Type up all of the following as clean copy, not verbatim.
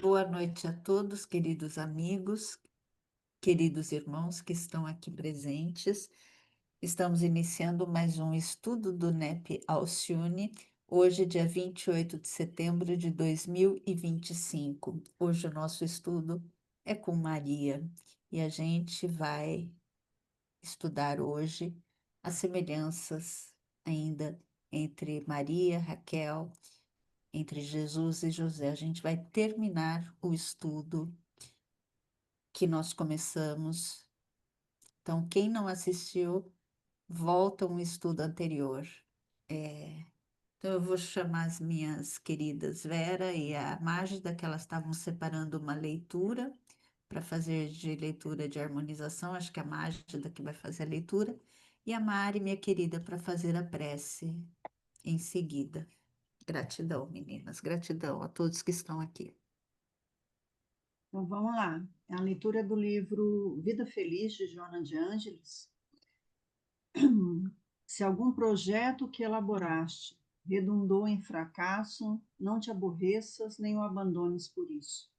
Boa noite a todos, queridos amigos, queridos irmãos que estão aqui presentes. Estamos iniciando mais um estudo do NEP Alcione, hoje, dia 28 de setembro de 2025. Hoje o nosso estudo é com Maria e a gente vai estudar hoje as semelhanças ainda entre Maria, Raquel, entre Jesus e José. A gente vai terminar o estudo que nós começamos. Então, quem não assistiu, volta a um estudo anterior. Então, eu vou chamar as minhas queridas Vera e a Mágida, que elas estavam separando uma leitura para fazer de leitura de harmonização. Acho que é a Mágida que vai fazer a leitura. E a Mari, minha querida, para fazer a prece em seguida. Gratidão, meninas. Gratidão a todos que estão aqui. Então vamos lá. É a leitura do livro Vida Feliz, de Joana de Ângeles. Se algum projeto que elaboraste redundou em fracasso, não te aborreças nem o abandones por isso.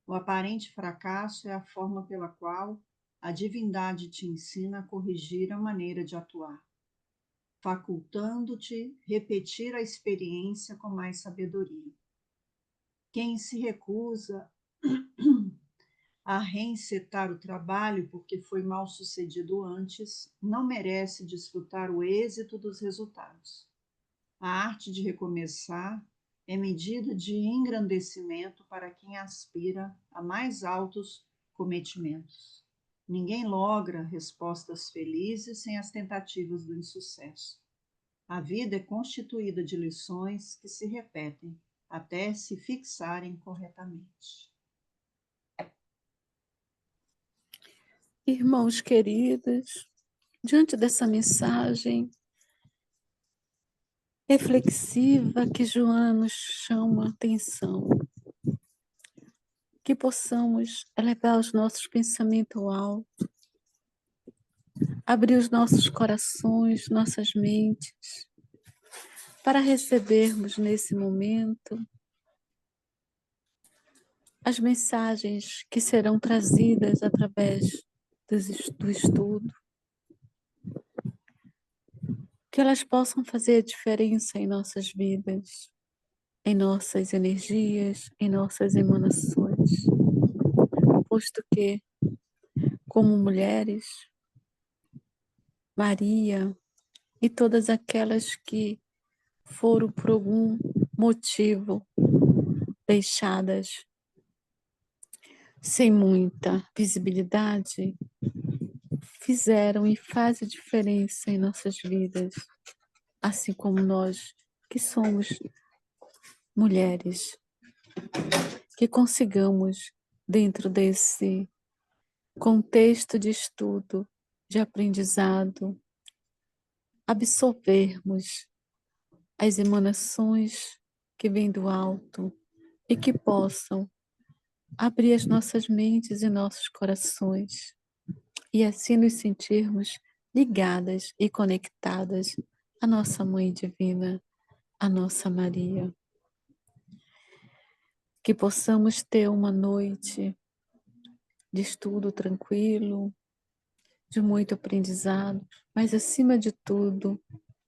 O aparente fracasso é a forma pela qual a divindade te ensina a corrigir a maneira de atuar, facultando-te repetir a experiência com mais sabedoria. Quem se recusa a reencetar o trabalho porque foi mal sucedido antes, não merece desfrutar o êxito dos resultados. A arte de recomeçar é medida de engrandecimento para quem aspira a mais altos cometimentos. Ninguém logra respostas felizes sem as tentativas do insucesso. A vida é constituída de lições que se repetem até se fixarem corretamente. Irmãos queridos, diante dessa mensagem reflexiva que Joana nos chama a atenção, que possamos elevar os nossos pensamentos ao alto, abrir os nossos corações, nossas mentes, para recebermos nesse momento as mensagens que serão trazidas através do estudo, que elas possam fazer diferença em nossas vidas, em nossas energias, em nossas emanações, posto que, como mulheres, Maria e todas aquelas que foram por algum motivo deixadas sem muita visibilidade, fizeram e fazem diferença em nossas vidas, assim como nós que somos mulheres, que consigamos, dentro desse contexto de estudo, de aprendizado, absorvermos as emanações que vêm do alto e que possam abrir as nossas mentes e nossos corações e assim nos sentirmos ligadas e conectadas à nossa Mãe Divina, à nossa Maria. Que possamos ter uma noite de estudo tranquilo, de muito aprendizado, mas acima de tudo,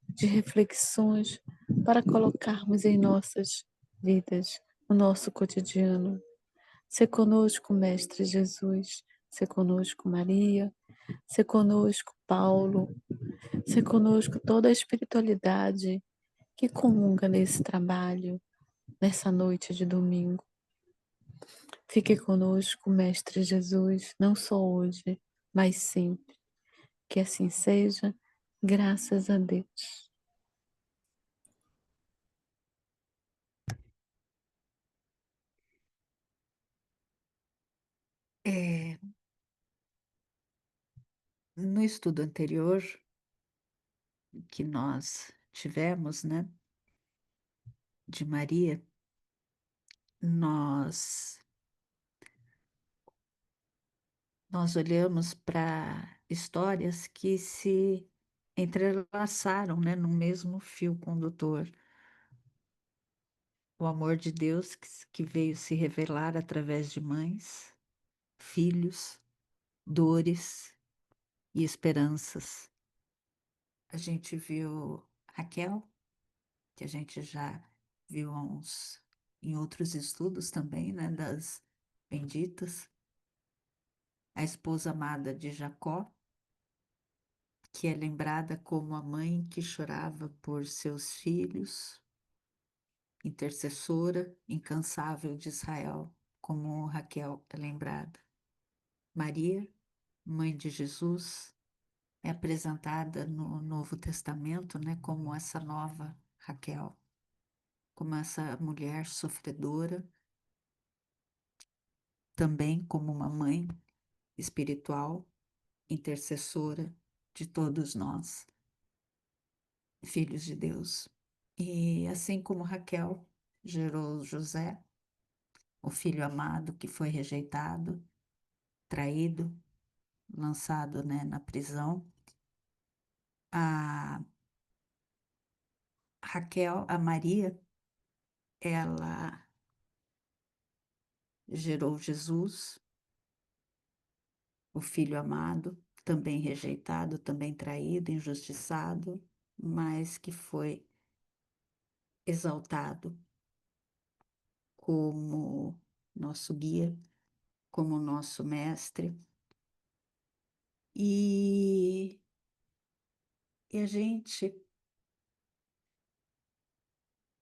de reflexões para colocarmos em nossas vidas, no nosso cotidiano. Se conosco, Mestre Jesus, se conosco, Maria, se conosco, Paulo, se conosco toda a espiritualidade que comunga nesse trabalho, nessa noite de domingo. Fique conosco, Mestre Jesus, não só hoje, mas sempre. Que assim seja, graças a Deus. No estudo anterior que nós tivemos, né, de Maria, nós olhamos para histórias que se entrelaçaram, né, no mesmo fio condutor. o amor de Deus que veio se revelar através de mães, filhos, dores e esperanças. A gente viu Raquel, que a gente já viu em outros estudos também, né, das benditas, a esposa amada de Jacó, que é lembrada como a mãe que chorava por seus filhos, intercessora incansável de Israel, como Raquel é lembrada. Maria, mãe de Jesus, é apresentada no Novo Testamento, né, como essa nova Raquel, como essa mulher sofredora, também como uma mãe espiritual, intercessora de todos nós, filhos de Deus. E assim como Raquel gerou José, o filho amado que foi rejeitado, traído, lançado, né, na prisão, a Raquel, a Maria, ela gerou Jesus, o filho amado, também rejeitado, também traído, injustiçado, mas que foi exaltado como nosso guia, como nosso mestre. E, e a gente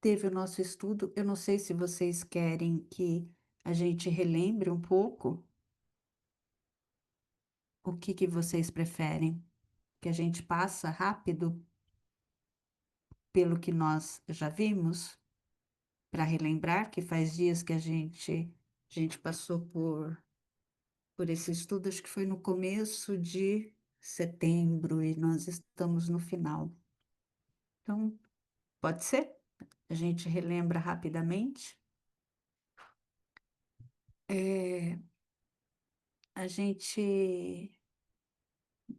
teve o nosso estudo. Eu não sei se vocês querem que a gente relembre um pouco. O que que vocês preferem? Que a gente passa rápido pelo que nós já vimos, para relembrar que faz dias que a gente passou por esse estudo, acho que foi no começo de setembro e nós estamos no final. Então, pode ser? A gente relembra rapidamente. É, a gente,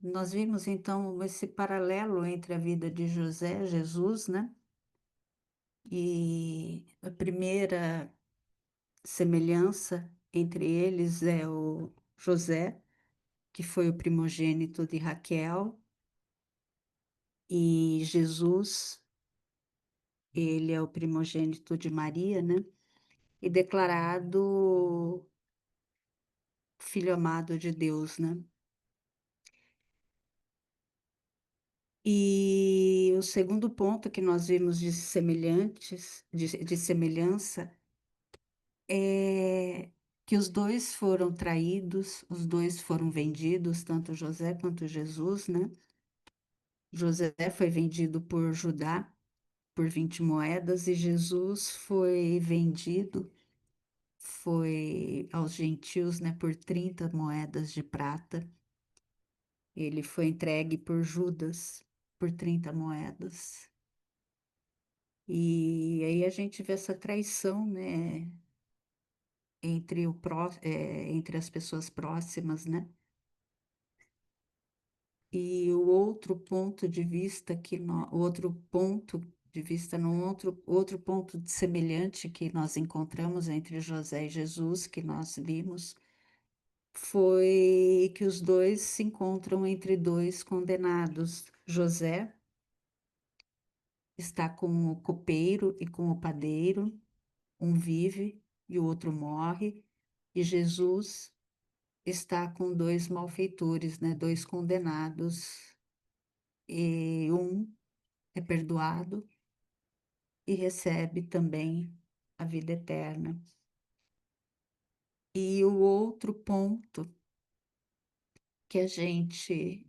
nós vimos então esse paralelo entre a vida de José, Jesus, né? E a primeira semelhança entre eles é o José, que foi o primogênito de Raquel, e Jesus, ele é o primogênito de Maria, né? E declarado filho amado de Deus, né? E o segundo ponto que nós vimos de de semelhança, é que os dois foram traídos, os dois foram vendidos, tanto José quanto Jesus, né? José foi vendido por Judá por 20 moedas e Jesus foi vendido, foi aos gentios, né, por 30 moedas de prata. Ele foi entregue por Judas por 30 moedas. E aí a gente vê essa traição, né, entre as pessoas próximas, né? E o outro ponto de vista o outro ponto de vista, outro ponto semelhante que nós encontramos entre José e Jesus, que nós vimos, foi que os dois se encontram entre dois condenados. José está com o copeiro e com o padeiro, um vive e o outro morre, e Jesus está com dois malfeitores, né? Dois condenados, e um é perdoado e recebe também a vida eterna. E o outro ponto que a gente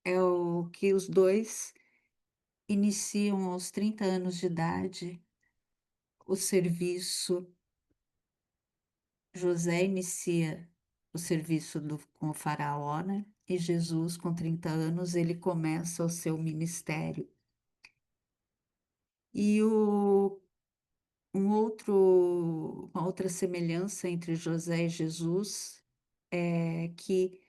é o que os dois iniciam aos 30 anos de idade o serviço. José inicia o serviço com o faraó, né? E Jesus, com 30 anos, ele começa o seu ministério. E uma outra semelhança entre José e Jesus é que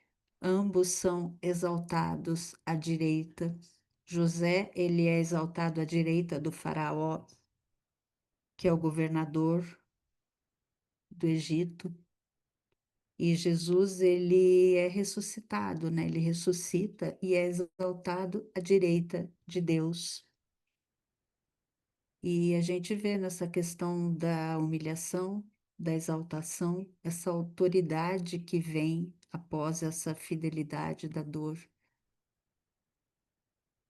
ambos são exaltados à direita José, ele é exaltado à direita do faraó, que é o governador do Egito, e Jesus, ele é ressuscitado, né? Ele ressuscita e é exaltado à direita de Deus. E a gente vê nessa questão da humilhação, da exaltação, essa autoridade que vem após essa fidelidade da dor.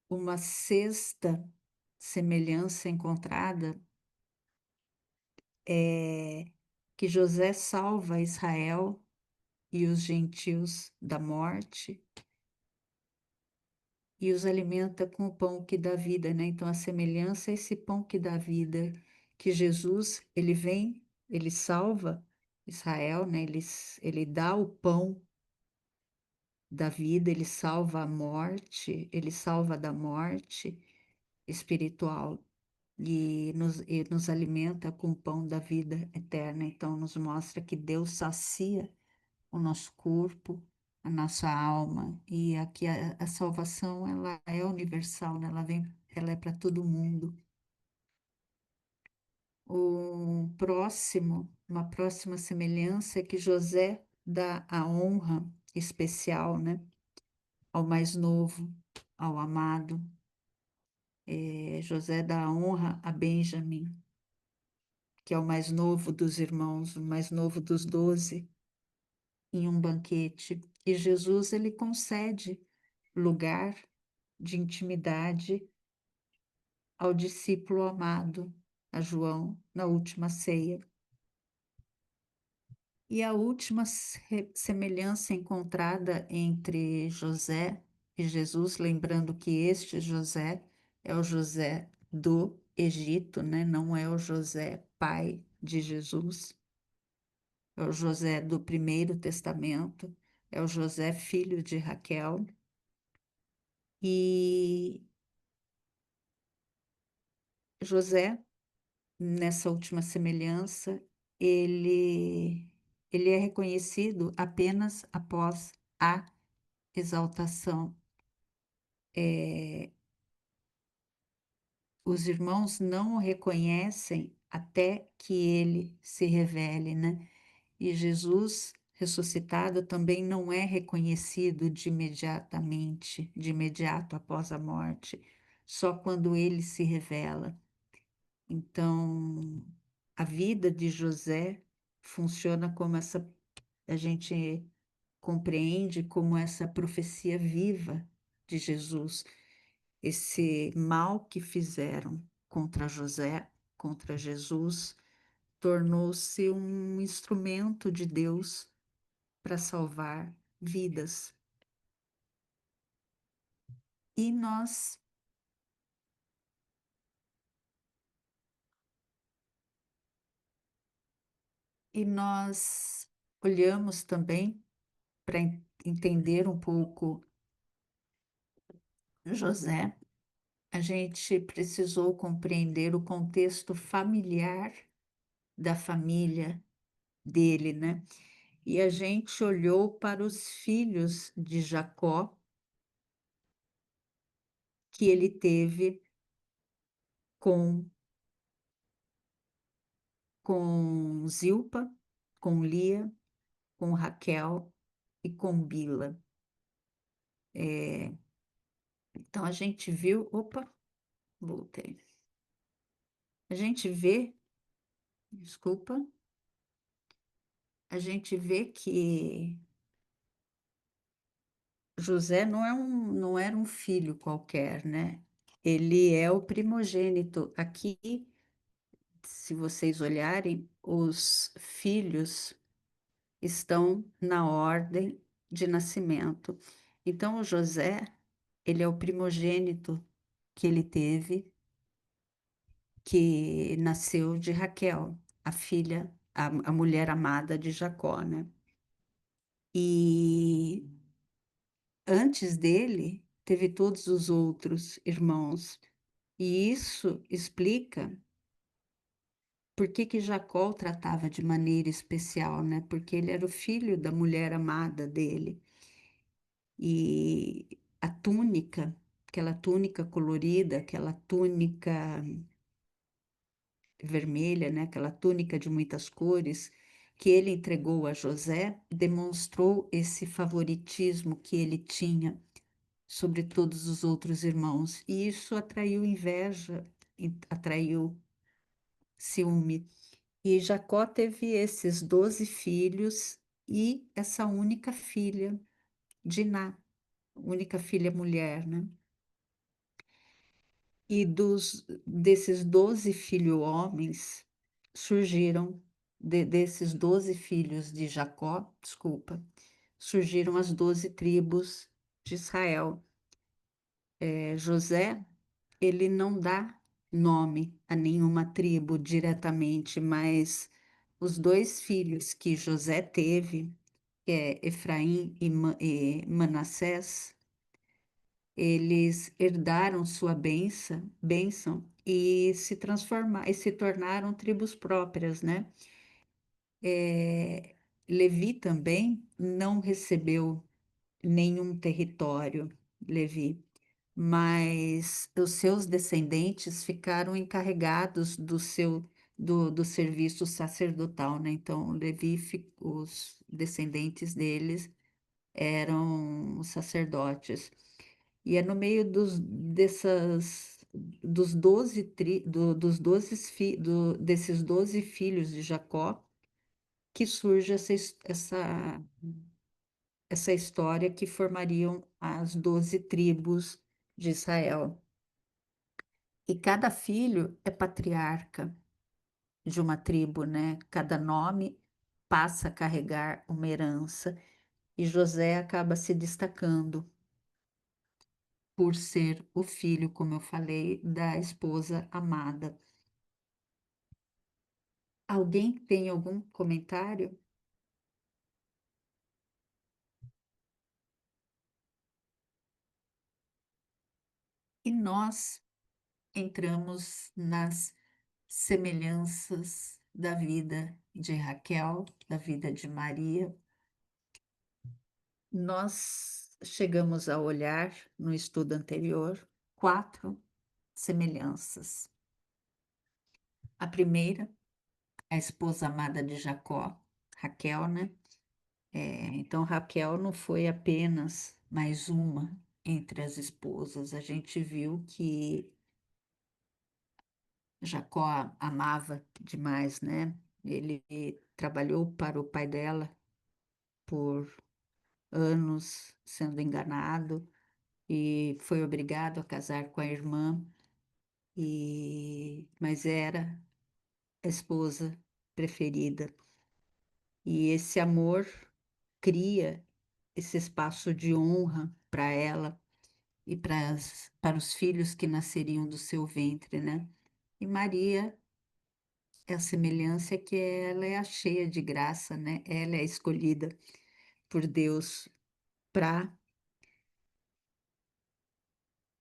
Uma sexta semelhança encontrada é que José salva Israel e os gentios da morte e os alimenta com o pão que dá vida, né? Então a semelhança é esse pão que dá vida, que Jesus, ele vem, ele salva Israel, né? Ele dá o pão da vida, ele salva a morte, ele salva da morte espiritual e nos alimenta com o pão da vida eterna. Então nos mostra que Deus sacia o nosso corpo, a nossa alma, e aqui a salvação ela é universal, né? Ela é para todo mundo. Uma próxima semelhança é que José dá a honra especial, né, ao mais novo, ao amado. José dá a honra a Benjamim, que é o mais novo dos irmãos, o mais novo dos 12, em um banquete. E Jesus ele concede lugar de intimidade ao discípulo amado, a João, na última ceia. E a última semelhança encontrada entre José e Jesus, lembrando que este José é o José do Egito, né? Não é o José pai de Jesus, é o José do Primeiro Testamento, é o José filho de Raquel. E José, nessa última semelhança, ele, ele é reconhecido apenas após a exaltação. Os irmãos não o reconhecem até que ele se revele, né? E Jesus ressuscitado também não é reconhecido de imediato após a morte, só quando ele se revela. Então, a vida de José funciona como a gente compreende como essa profecia viva de Jesus, esse mal que fizeram contra José, contra Jesus, tornou-se um instrumento de Deus para salvar vidas. E nós e nós olhamos também para entender um pouco José, a gente precisou compreender o contexto familiar da família dele, né? E a gente olhou para os filhos de Jacó que ele teve com, com Zilpa, com Lia, com Raquel e com Bila. Então a gente viu, opa, voltei. A gente vê, desculpa, a gente vê que José não era um filho qualquer, né? Ele é o primogênito. Aqui, se vocês olharem, os filhos estão na ordem de nascimento. Então, o José, ele é o primogênito que ele teve, que nasceu de Raquel, a filha, a mulher amada de Jacó, né? E antes dele, teve todos os outros irmãos. E isso explica por que que Jacó o tratava de maneira especial, né? Porque ele era o filho da mulher amada dele. E a túnica aquela túnica colorida, aquela túnica vermelha, né? Aquela túnica de muitas cores que ele entregou a José, demonstrou esse favoritismo que ele tinha sobre todos os outros irmãos. E isso atraiu inveja, atraiu ciúme. E Jacó teve esses 12 filhos e essa única filha, Diná, única filha mulher, né? E desses 12 filhos homens, surgiram, desses 12 filhos de Jacó, desculpa, surgiram as 12 tribos de Israel. José, ele não dá nome a nenhuma tribo diretamente, mas os dois filhos que José teve, que é Efraim e Manassés, eles herdaram sua bênção e se tornaram tribos próprias, né? É, Levi também não recebeu nenhum território, Levi, mas os seus descendentes ficaram encarregados do serviço sacerdotal, né? Então, os descendentes deles eram os sacerdotes. E é no meio dos 12, desses 12 filhos de Jacó que surge essa história que formariam as 12 tribos de Israel. E cada filho é patriarca de uma tribo, né? Cada nome passa a carregar uma herança e José acaba se destacando por ser o filho, como eu falei, da esposa amada. Alguém tem algum comentário? E nós entramos nas semelhanças da vida de Raquel, da vida de Maria. Nós chegamos a olhar no estudo anterior 4 semelhanças. A primeira, a esposa amada de Jacó, Raquel, né? Então, Raquel não foi apenas mais uma entre as esposas. A gente viu que Jacó amava demais, né? Ele trabalhou para o pai dela por anos, sendo enganado, e foi obrigado a casar com a irmã, mas era a esposa preferida. E esse amor cria esse espaço de honra para ela e para os filhos que nasceriam do seu ventre, né? E Maria é a semelhança que ela é a cheia de graça, né? Ela é a escolhida por Deus para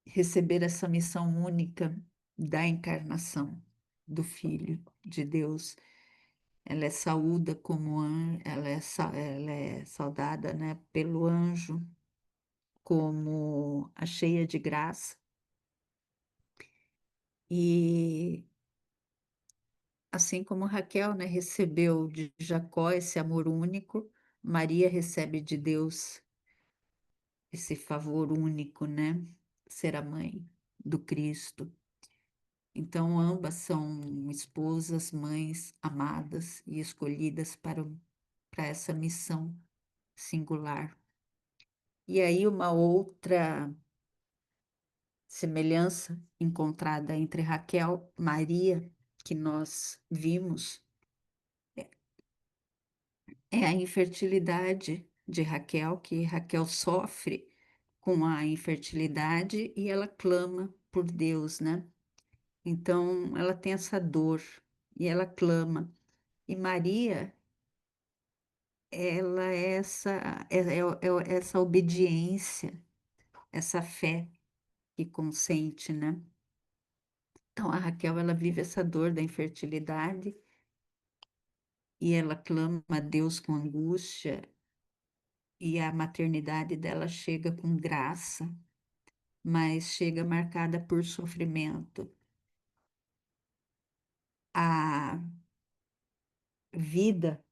receber essa missão única da encarnação do Filho de Deus. Ela é saúda como anjo, ela é saudada, né, pelo anjo como a cheia de graça. E assim como Raquel, né, recebeu de Jacó esse amor único, Maria recebe de Deus esse favor único, né? Ser a mãe do Cristo. Então, ambas são esposas, mães amadas e escolhidas para essa missão singular. E aí, uma outra semelhança encontrada entre Raquel e Maria, que nós vimos, é a infertilidade de Raquel, que Raquel sofre com a infertilidade e ela clama por Deus, né? Então, ela tem essa dor e ela clama. E Maria, ela é essa obediência, essa fé que consente, né? Então, a Raquel, ela vive essa dor da infertilidade e ela clama a Deus com angústia e a maternidade dela chega com graça. mas chega marcada por sofrimento. A vida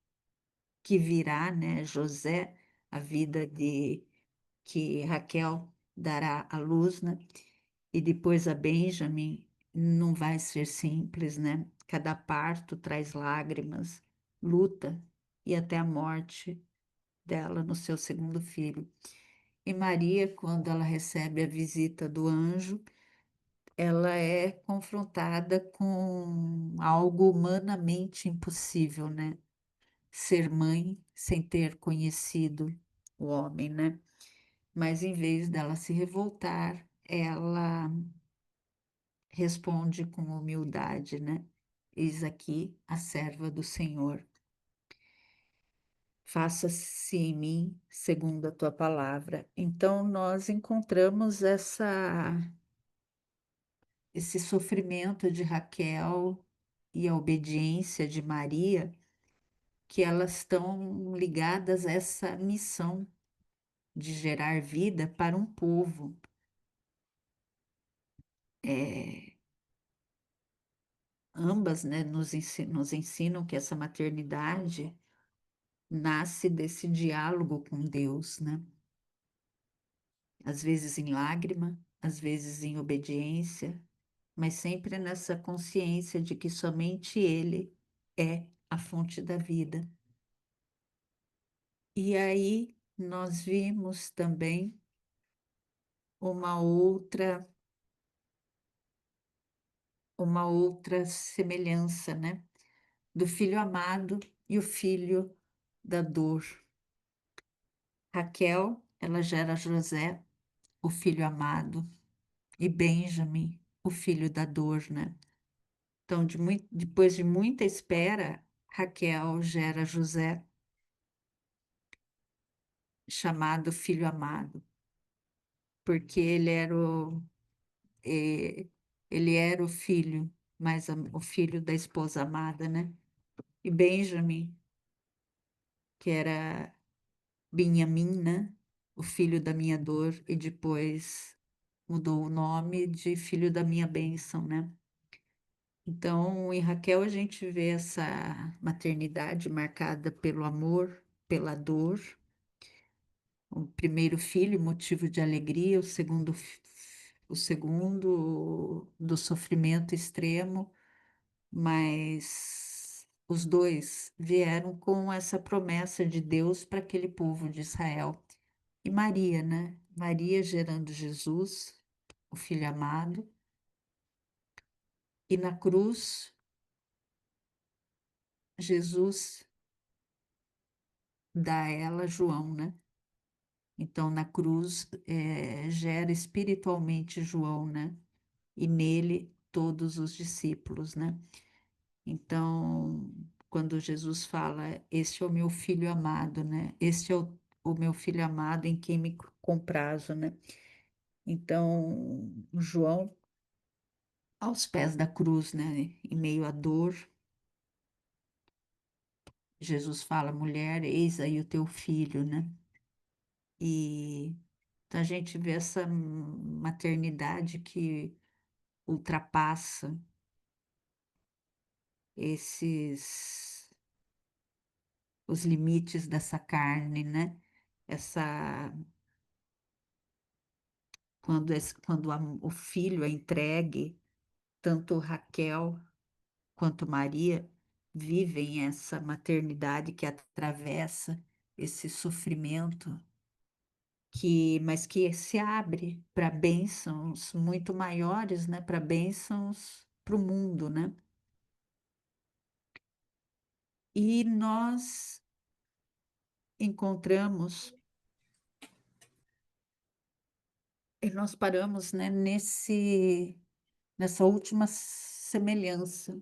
que virá, né, José, a vida de que Raquel dará à luz, né? E depois a Benjamin não vai ser simples, né? Cada parto traz lágrimas, luta e até a morte dela no seu segundo filho. E Maria, quando ela recebe a visita do anjo, ela é confrontada com algo humanamente impossível, né? Ser mãe sem ter conhecido o homem, né? Mas em vez dela se revoltar, ela responde com humildade, né? Eis aqui a serva do Senhor. Faça-se em mim segundo a tua palavra. Então nós encontramos esse sofrimento de Raquel e a obediência de Maria, que elas estão ligadas a essa missão de gerar vida para um povo. Ambas, né, nos ensinam que essa maternidade nasce desse diálogo com Deus, né? Às vezes em lágrima, às vezes em obediência, mas sempre nessa consciência de que somente Ele é a fonte da vida. E aí nós vimos também uma outra uma outra semelhança, né? Do filho amado e o filho da dor. Raquel, ela gera José, o filho amado, e Benjamim, o filho da dor, né? Então, depois de muita espera, Raquel gera José, chamado filho amado, porque eh, ele era o filho, mas o filho da esposa amada, né? E Benjamim, que era Benjamim, né? O filho da minha dor, e depois mudou o nome de filho da minha bênção, né? Então, em Raquel, a gente vê essa maternidade marcada pelo amor, pela dor. O primeiro filho, motivo de alegria, o segundo do sofrimento extremo, mas os dois vieram com essa promessa de Deus para aquele povo de Israel. E Maria, né? Maria gerando Jesus, o filho amado, e na cruz, Jesus dá a ela João, né? Então, na cruz, gera espiritualmente João, né? E nele todos os discípulos, né? Então, quando Jesus fala, este é o meu filho amado, né? Este é o meu filho amado em quem me comprazo, né? Então, João, aos pés da cruz, né? Em meio à dor, Jesus fala, mulher, eis aí o teu filho, né? E então a gente vê essa maternidade que ultrapassa esses os limites dessa carne, né? Essa o filho é entregue, tanto Raquel quanto Maria vivem essa maternidade que atravessa esse sofrimento mas que se abre para bênçãos muito maiores, né? Para bênçãos para o mundo, né? E encontramos, nós paramos, né, nessa última semelhança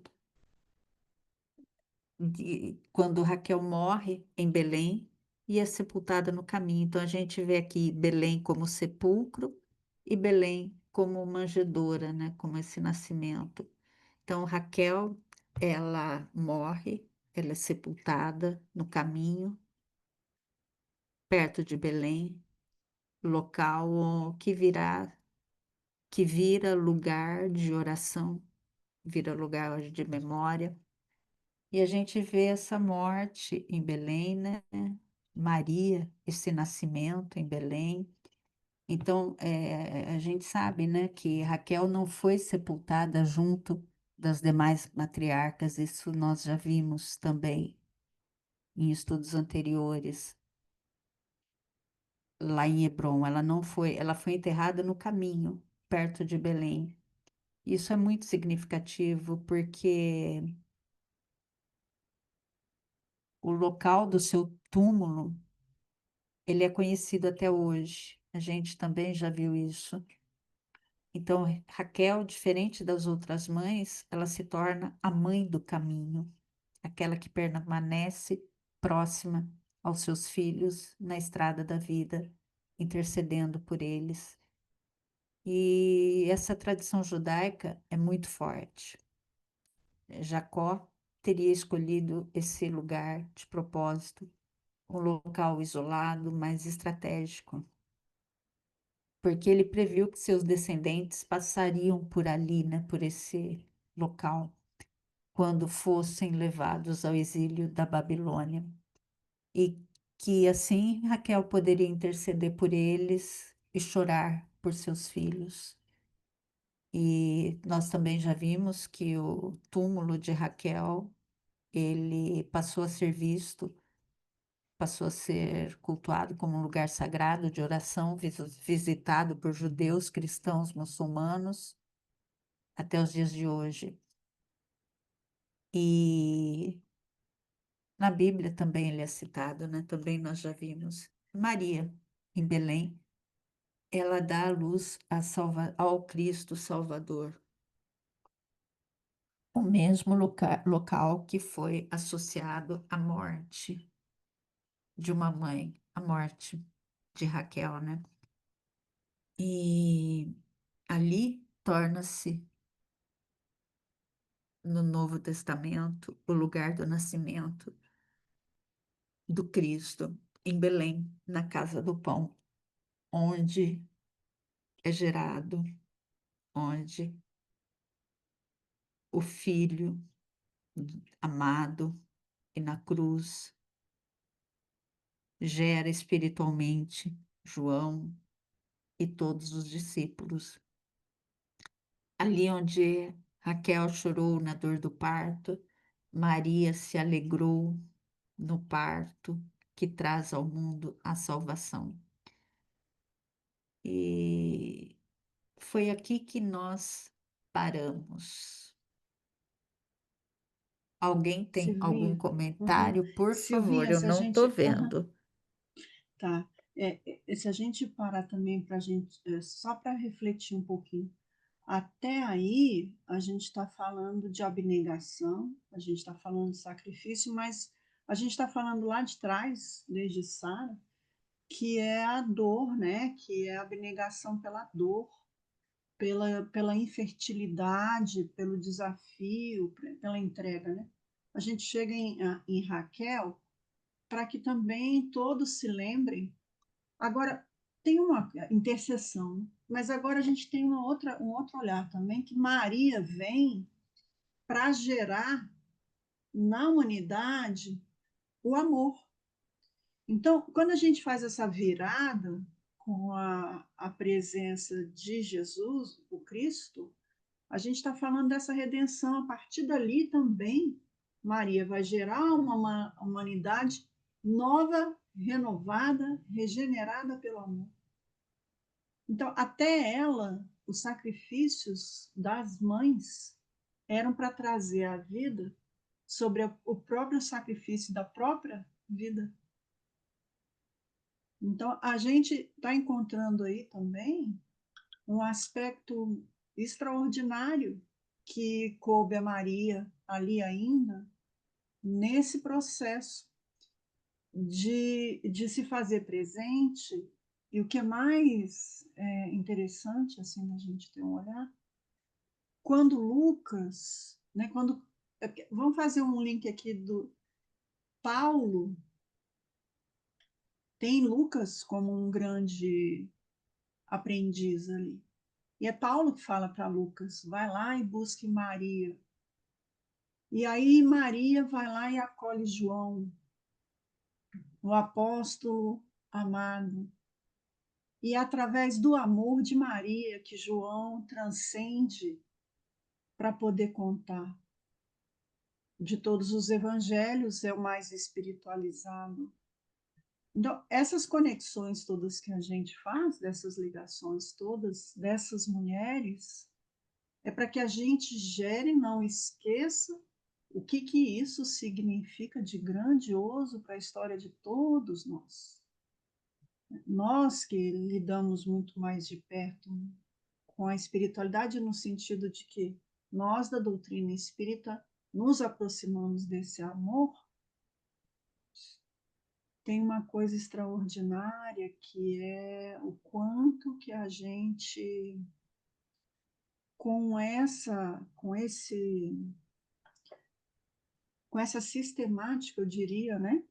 de quando Raquel morre em Belém e é sepultada no caminho. Então a gente vê aqui Belém como sepulcro e Belém como manjedoura, né, como esse nascimento. Então Raquel, ela morre, ela é sepultada no caminho, perto de Belém, local que virá que vira lugar de oração, vira lugar de memória. E a gente vê essa morte em Belém, né? Maria, esse nascimento em Belém. Então, a gente sabe, né, que Raquel não foi sepultada junto das demais matriarcas, isso nós já vimos também em estudos anteriores, lá em Hebrom. Ela não foi, ela foi enterrada no caminho, perto de Belém. Isso é muito significativo porque o local do seu túmulo, ele é conhecido até hoje. A gente também já viu isso. Então, Raquel, diferente das outras mães, ela se torna a mãe do caminho, aquela que permanece próxima aos seus filhos na estrada da vida, intercedendo por eles. E essa tradição judaica é muito forte. Jacó teria escolhido esse lugar de propósito, um local isolado, mas estratégico, porque ele previu que seus descendentes passariam por ali, né, por esse local, quando fossem levados ao exílio da Babilônia. E que assim Raquel poderia interceder por eles e chorar por seus filhos. E nós também já vimos que o túmulo de Raquel, ele passou a ser visto, passou a ser cultuado como um lugar sagrado de oração, visitado por judeus, cristãos, muçulmanos, até os dias de hoje. E na Bíblia também ele é citado, né? Também nós já vimos. Maria, em Belém, ela dá a luz ao Cristo Salvador, o mesmo local que foi associado à morte de uma mãe, a morte de Raquel, né? E ali torna-se, no Novo Testamento, o lugar do nascimento do Cristo, em Belém, na Casa do Pão, onde é gerado, onde o Filho amado e na cruz gera espiritualmente João e todos os discípulos. Ali onde Raquel chorou na dor do parto, Maria se alegrou no parto que traz ao mundo a salvação. E foi aqui que nós paramos. Alguém tem algum Silvinha, uhum. comentário? Por favor, Silvinha, eu se a não estou gente, aham, vendo. tá. Se a gente parar também para a gente, só para refletir um pouquinho, até aí a gente está falando de abnegação, a gente está falando de sacrifício, mas a gente está falando lá de trás, desde Sara, que é a dor, né? Que é a abnegação pela dor, pela infertilidade, pelo desafio, pela entrega, né? A gente chega em Raquel para que também todos se lembrem. Agora, tem uma intercessão, né? Mas agora a gente tem um outro olhar também, que Maria vem para gerar na humanidade o amor. Então, quando a gente faz essa virada com a presença de Jesus, o Cristo, a gente está falando dessa redenção. A partir dali também, Maria vai gerar uma humanidade nova, renovada, regenerada pelo amor. Então, até ela, os sacrifícios das mães eram para trazer a vida sobre o próprio sacrifício da própria vida. Então, a gente está encontrando aí também um aspecto extraordinário que coube a Maria ali ainda, nesse processo de se fazer presente. E o que é mais interessante, assim, a gente ter um olhar, quando Lucas, né, vamos fazer um link aqui do Paulo, tem Lucas como um grande aprendiz ali. E é Paulo que fala para Lucas: vai lá e busque Maria. E aí Maria vai lá e acolhe João, o apóstolo amado. E é através do amor de Maria que João transcende para poder contar. De todos os evangelhos, é o mais espiritualizado. Então, essas conexões todas que a gente faz, dessas ligações todas, dessas mulheres, é para que a gente gere, não esqueça o que, que isso significa de grandioso para a história de todos nós. Nós que lidamos muito mais de perto com a espiritualidade, no sentido de que nós, da doutrina espírita, nos aproximamos desse amor, tem uma coisa extraordinária que é o quanto que a gente, com essa sistemática, eu diria, né,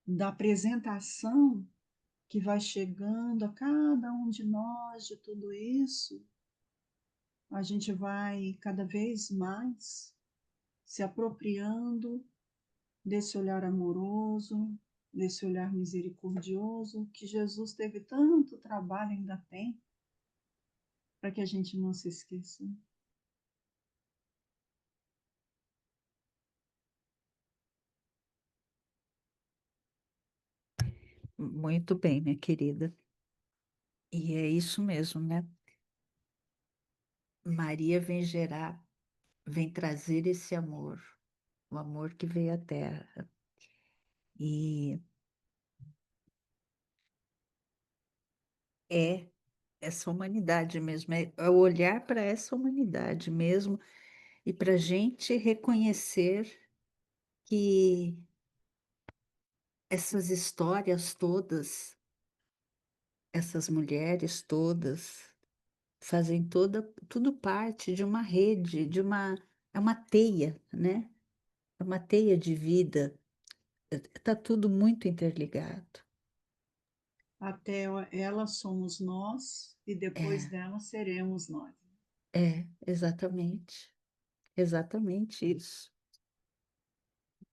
da apresentação que vai chegando a cada um de nós de tudo isso, a gente vai cada vez mais se apropriando desse olhar amoroso, desse olhar misericordioso que Jesus teve tanto trabalho, ainda tem, para que a gente não se esqueça. Muito bem, minha querida. E é isso mesmo, né? Maria vem gerar, vem trazer esse amor, o amor que veio à Terra. E é essa humanidade mesmo, é olhar para essa humanidade mesmo e para a gente reconhecer que essas histórias todas, essas mulheres todas, fazem tudo parte de uma rede, é uma teia, né? É uma teia de vida, está tudo muito interligado. Até ela somos nós e depois É, dela seremos nós. exatamente, exatamente isso.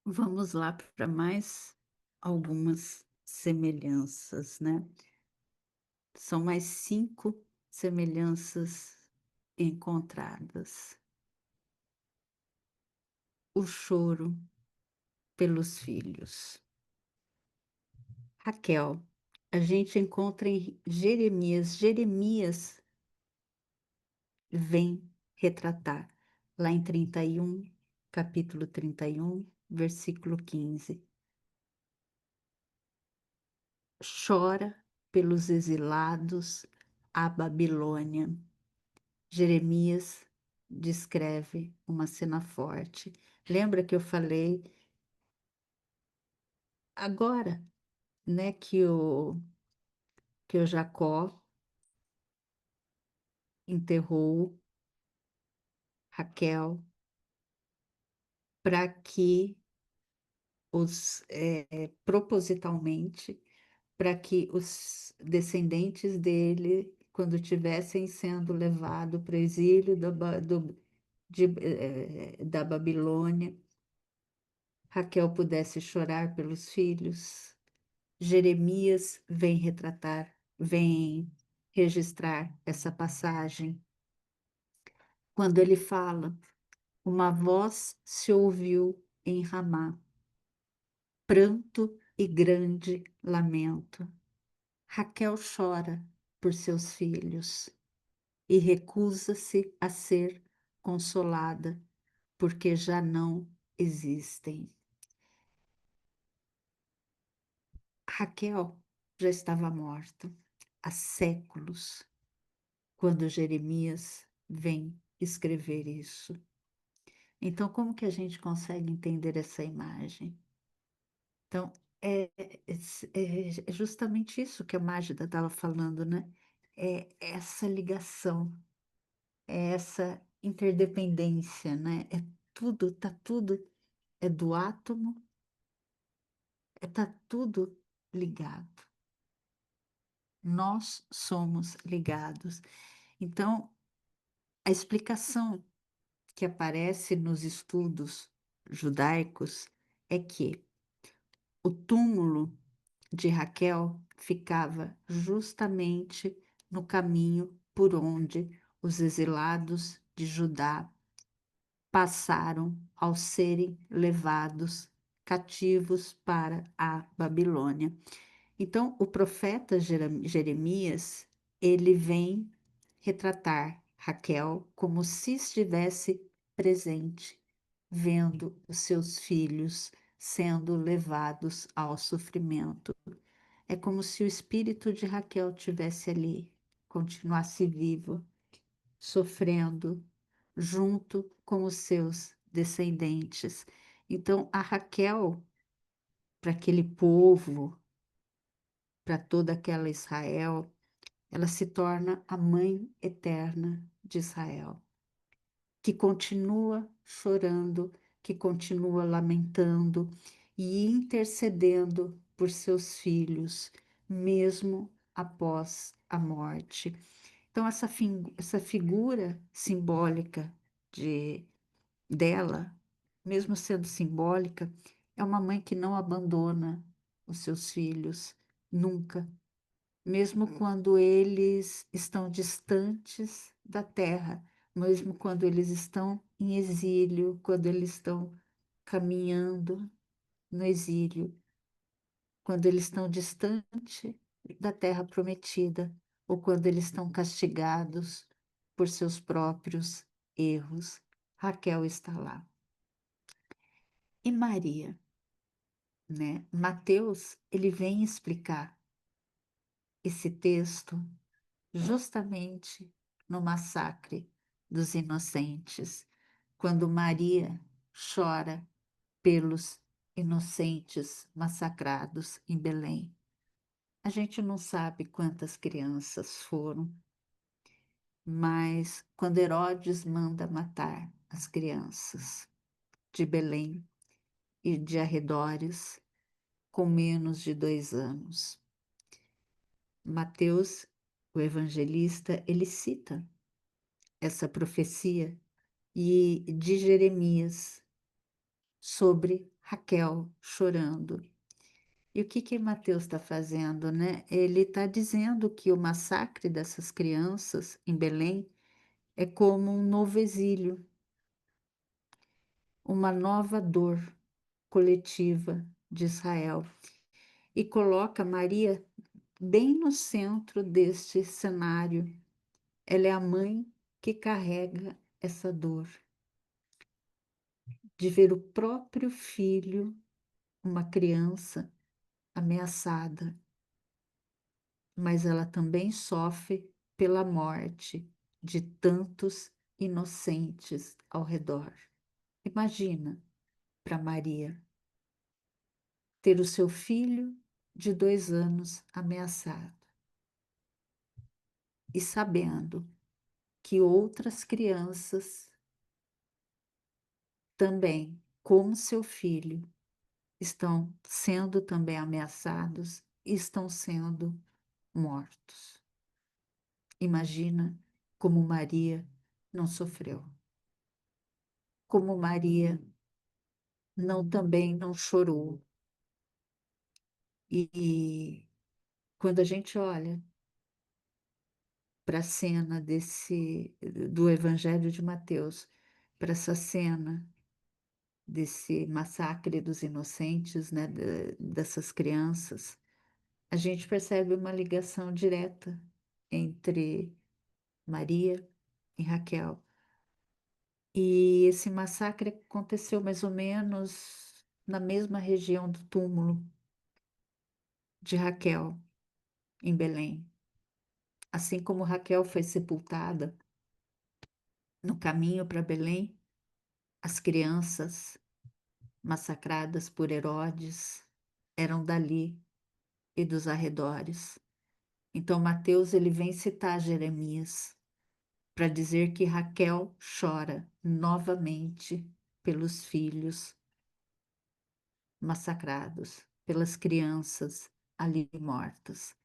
Vamos lá para mais algumas semelhanças, né? São mais 5 semelhanças encontradas. O choro pelos filhos. Raquel, a gente encontra em Jeremias. Jeremias vem retratar lá em 31, capítulo 31, versículo 15. Chora pelos exilados à Babilônia. Jeremias descreve uma cena forte. Lembra que eu falei agora, né, que o Jacó enterrou Raquel para que propositalmente, para que os descendentes dele, quando tivessem sendo levados para o exílio da Babilônia, Raquel pudesse chorar pelos filhos. Jeremias vem registrar essa passagem, quando ele fala: uma voz se ouviu em Ramá, pranto e grande lamento. Raquel chora por seus filhos e recusa-se a ser consolada, porque já não existem. Raquel já estava morta há séculos, quando Jeremias vem escrever isso. Então, como que a gente consegue entender essa imagem? Então, é justamente isso que a Mágida estava falando, né? É essa ligação, é essa interdependência, né? É tudo, tá tudo, é do átomo, tá tudo ligado. Nós somos ligados. Então, a explicação que aparece nos estudos judaicos é que o túmulo de Raquel ficava justamente no caminho por onde os exilados de Judá passaram ao serem levados cativos para a Babilônia. Então, o profeta Jeremias, ele vem retratar Raquel como se estivesse presente, vendo os seus filhos sendo levados ao sofrimento. É como se o espírito de Raquel tivesse ali, continuasse vivo, sofrendo junto com os seus descendentes. Então, a Raquel, para aquele povo, para toda aquela Israel, ela se torna a mãe eterna de Israel, que continua chorando, que continua lamentando e intercedendo por seus filhos, mesmo após a morte. Então, essa figura simbólica de, dela, mesmo sendo simbólica, é uma mãe que não abandona os seus filhos nunca, mesmo quando eles estão distantes da terra, mesmo quando eles estão em exílio, quando eles estão caminhando no exílio, quando eles estão distante da terra prometida, ou quando eles estão castigados por seus próprios erros. Raquel está lá. E Maria, né? Mateus, ele vem explicar esse texto justamente no massacre dos inocentes, quando Maria chora pelos inocentes massacrados em Belém. A gente não sabe quantas crianças foram, mas quando Herodes manda matar as crianças de Belém e de arredores com menos de 2 anos, Mateus, o evangelista, ele cita essa profecia e de Jeremias sobre Raquel chorando. E o que Mateus está fazendo, né? Ele está dizendo que o massacre dessas crianças em Belém é como um novo exílio, uma nova dor coletiva de Israel. E coloca Maria bem no centro deste cenário. Ela é a mãe que carrega essa dor de ver o próprio filho, uma criança, ameaçada, mas ela também sofre pela morte de tantos inocentes ao redor. Imagina para Maria ter o seu filho de 2 anos ameaçado e sabendo que outras crianças também, como seu filho, estão sendo também ameaçados e estão sendo mortos. Imagina como Maria não sofreu, como Maria não também não chorou. E quando a gente olha para a cena do Evangelho de Mateus, para essa cena desse massacre dos inocentes, né, dessas crianças, a gente percebe uma ligação direta entre Maria e Raquel. E esse massacre aconteceu mais ou menos na mesma região do túmulo de Raquel, em Belém. Assim como Raquel foi sepultada no caminho para Belém, as crianças massacradas por Herodes eram dali e dos arredores. Então Mateus ele vem citar Jeremias para dizer que Raquel chora novamente pelos filhos massacrados, pelas crianças ali mortas.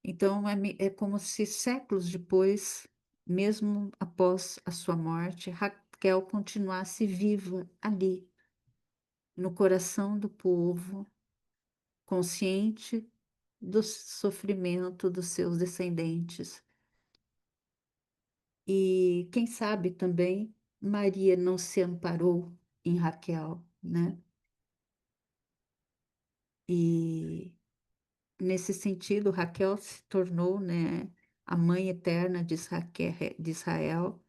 Então, é como se séculos depois, mesmo após a sua morte, Raquel continuasse viva ali, no coração do povo, consciente do sofrimento dos seus descendentes. E quem sabe também Maria não se amparou em Raquel, né? E nesse sentido, Raquel se tornou, né, a mãe eterna de Israel,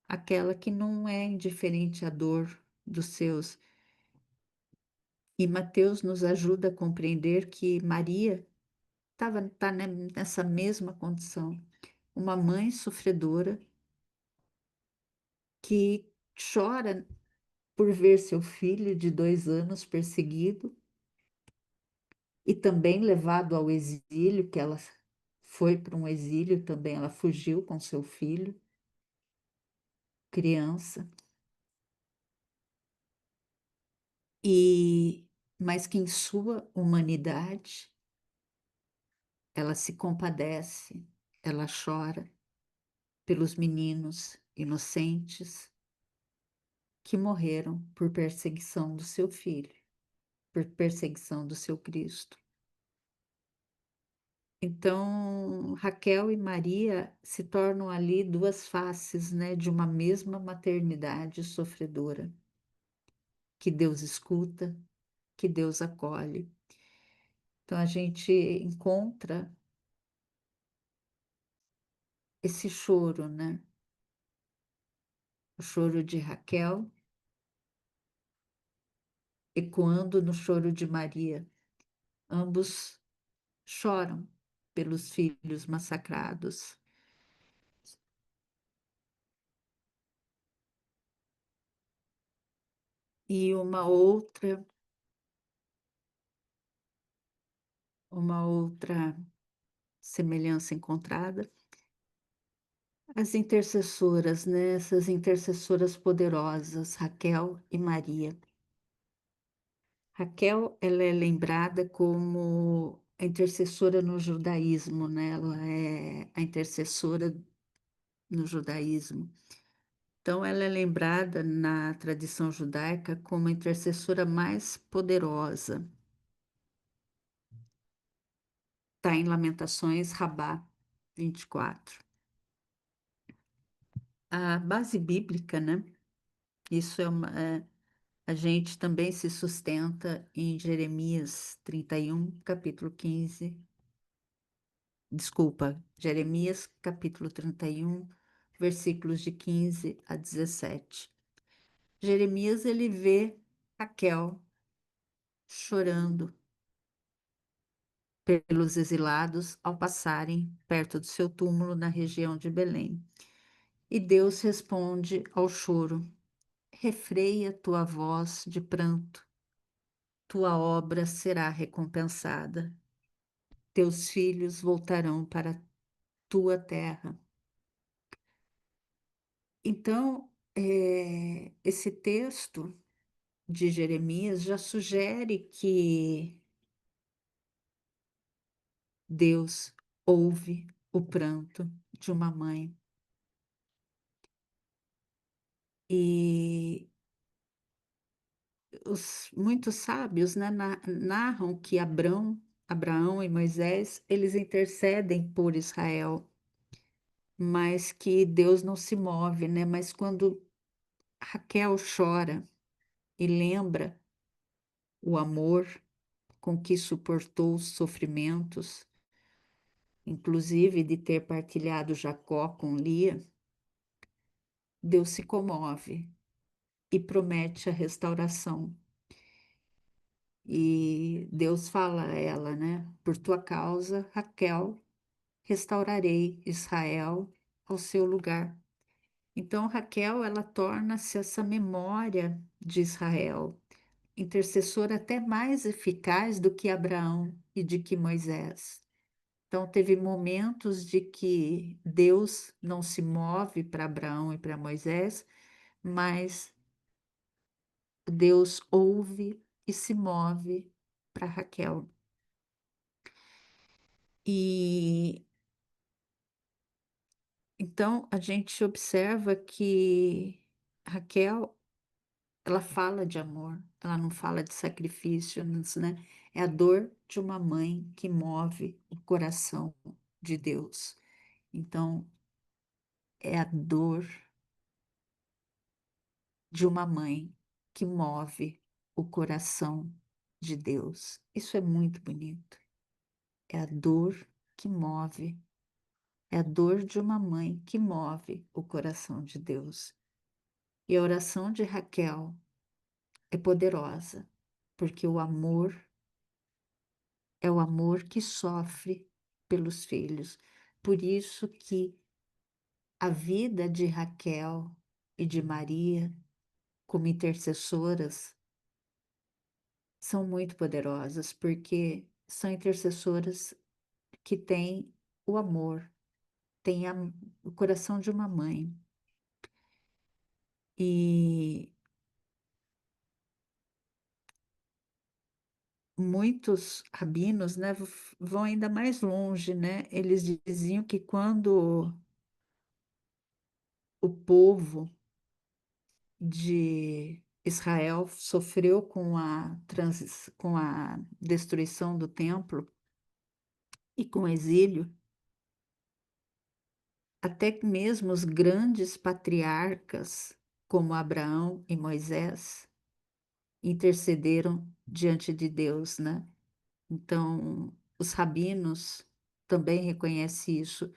aquela que não é indiferente à dor dos seus. E Mateus nos ajuda a compreender que Maria tá nessa mesma condição, uma mãe sofredora que chora por ver seu filho de 2 anos perseguido e também levado ao exílio, que ela foi para um exílio também, ela fugiu com seu filho, criança, e mas que em sua humanidade ela se compadece, ela chora pelos meninos inocentes que morreram por perseguição do seu filho, por perseguição do seu Cristo. Então, Raquel e Maria se tornam ali duas faces, né, de uma mesma maternidade sofredora, que Deus escuta, que Deus acolhe. Então, a gente encontra esse choro, né? O choro de Raquel ecoando no choro de Maria. Ambos choram pelos filhos massacrados. E uma outra semelhança encontrada, as intercessoras, né? Essas intercessoras poderosas, Raquel e Maria. Raquel, ela é lembrada como a intercessora no judaísmo, né? Ela é a intercessora no judaísmo. Então, ela é lembrada na tradição judaica como a intercessora mais poderosa. Está em Lamentações, Rabá 24. A base bíblica, né? Isso a gente também se sustenta em Jeremias 31, capítulo 15. Desculpa, Jeremias capítulo 31, versículos de 15 a 17. Jeremias, ele vê Raquel chorando pelos exilados ao passarem perto do seu túmulo na região de Belém. E Deus responde ao choro: refreia tua voz de pranto, tua obra será recompensada, teus filhos voltarão para tua terra. Então, esse texto de Jeremias já sugere que Deus ouve o pranto de uma mãe. E muitos sábios, né, narram que Abraão e Moisés, eles intercedem por Israel, mas que Deus não se move, né? Mas quando Raquel chora e lembra o amor com que suportou os sofrimentos, inclusive de ter partilhado Jacó com Lia, Deus se comove e promete a restauração. E Deus fala a ela, né? Por tua causa, Raquel, restaurarei Israel ao seu lugar. Então, Raquel, ela torna-se essa memória de Israel, intercessora até mais eficaz do que Abraão e de que Moisés. Então, teve momentos de que Deus não se move para Abraão e para Moisés, mas Deus ouve e se move para Raquel. E então a gente observa que Raquel, ela fala de amor, ela não fala de sacrifício, né? É a dor de uma mãe que move o coração de Deus. Então, é a dor de uma mãe que move o coração de Deus. Isso é muito bonito. É a dor que move, é a dor de uma mãe que move o coração de Deus. E a oração de Raquel é poderosa, porque o amor é o amor que sofre pelos filhos. Por isso que a vida de Raquel e de Maria, como intercessoras, são muito poderosas, porque são intercessoras que têm o amor, têm o coração de uma mãe. E muitos rabinos, né, vão ainda mais longe, né? Eles diziam que quando o povo de Israel sofreu com a destruição do templo e com o exílio, até mesmo os grandes patriarcas, como Abraão e Moisés, intercederam diante de Deus, né? Então, os rabinos também reconhecem isso,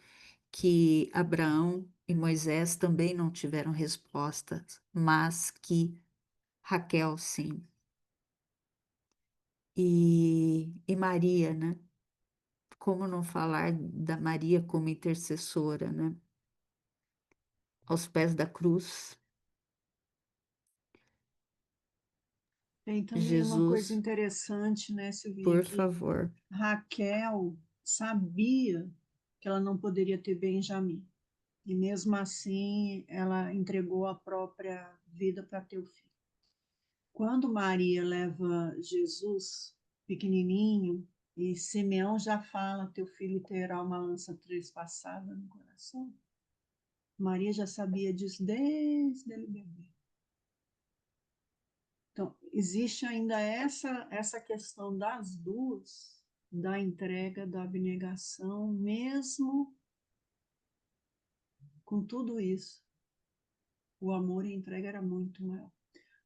que Abraão e Moisés também não tiveram respostas, mas que Raquel sim. E Maria, né? Como não falar da Maria como intercessora, né? Aos pés da cruz, Tem também uma coisa Jesus, interessante, né, Silvinha, por que favor. Raquel sabia que ela não poderia ter Benjamim. E mesmo assim, ela entregou a própria vida para ter o filho. Quando Maria leva Jesus pequenininho, e Simeão já fala: teu filho terá uma lança trespassada no coração. Maria já sabia disso desde ele bebê. Então, existe ainda essa questão das duas, da entrega, da abnegação, mesmo com tudo isso, o amor e a entrega era muito maior.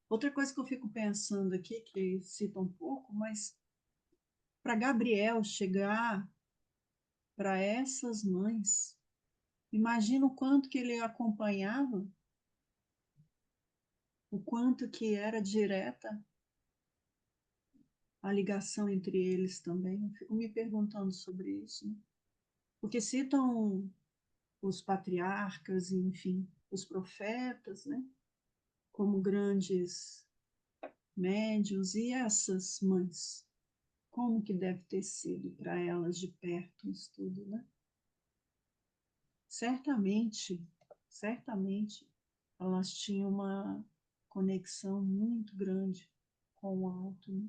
Outra coisa que eu fico pensando aqui, que cita um pouco, mas para Gabriel chegar para essas mães, imagina o quanto que ele acompanhava, o quanto que era direta a ligação entre eles também. Eu fico me perguntando sobre isso, né? Porque citam os patriarcas, enfim, os profetas, né? Como grandes médios, e essas mães, como que deve ter sido para elas de perto isso tudo, né? Certamente, certamente, elas tinham uma conexão muito grande com o alto, né?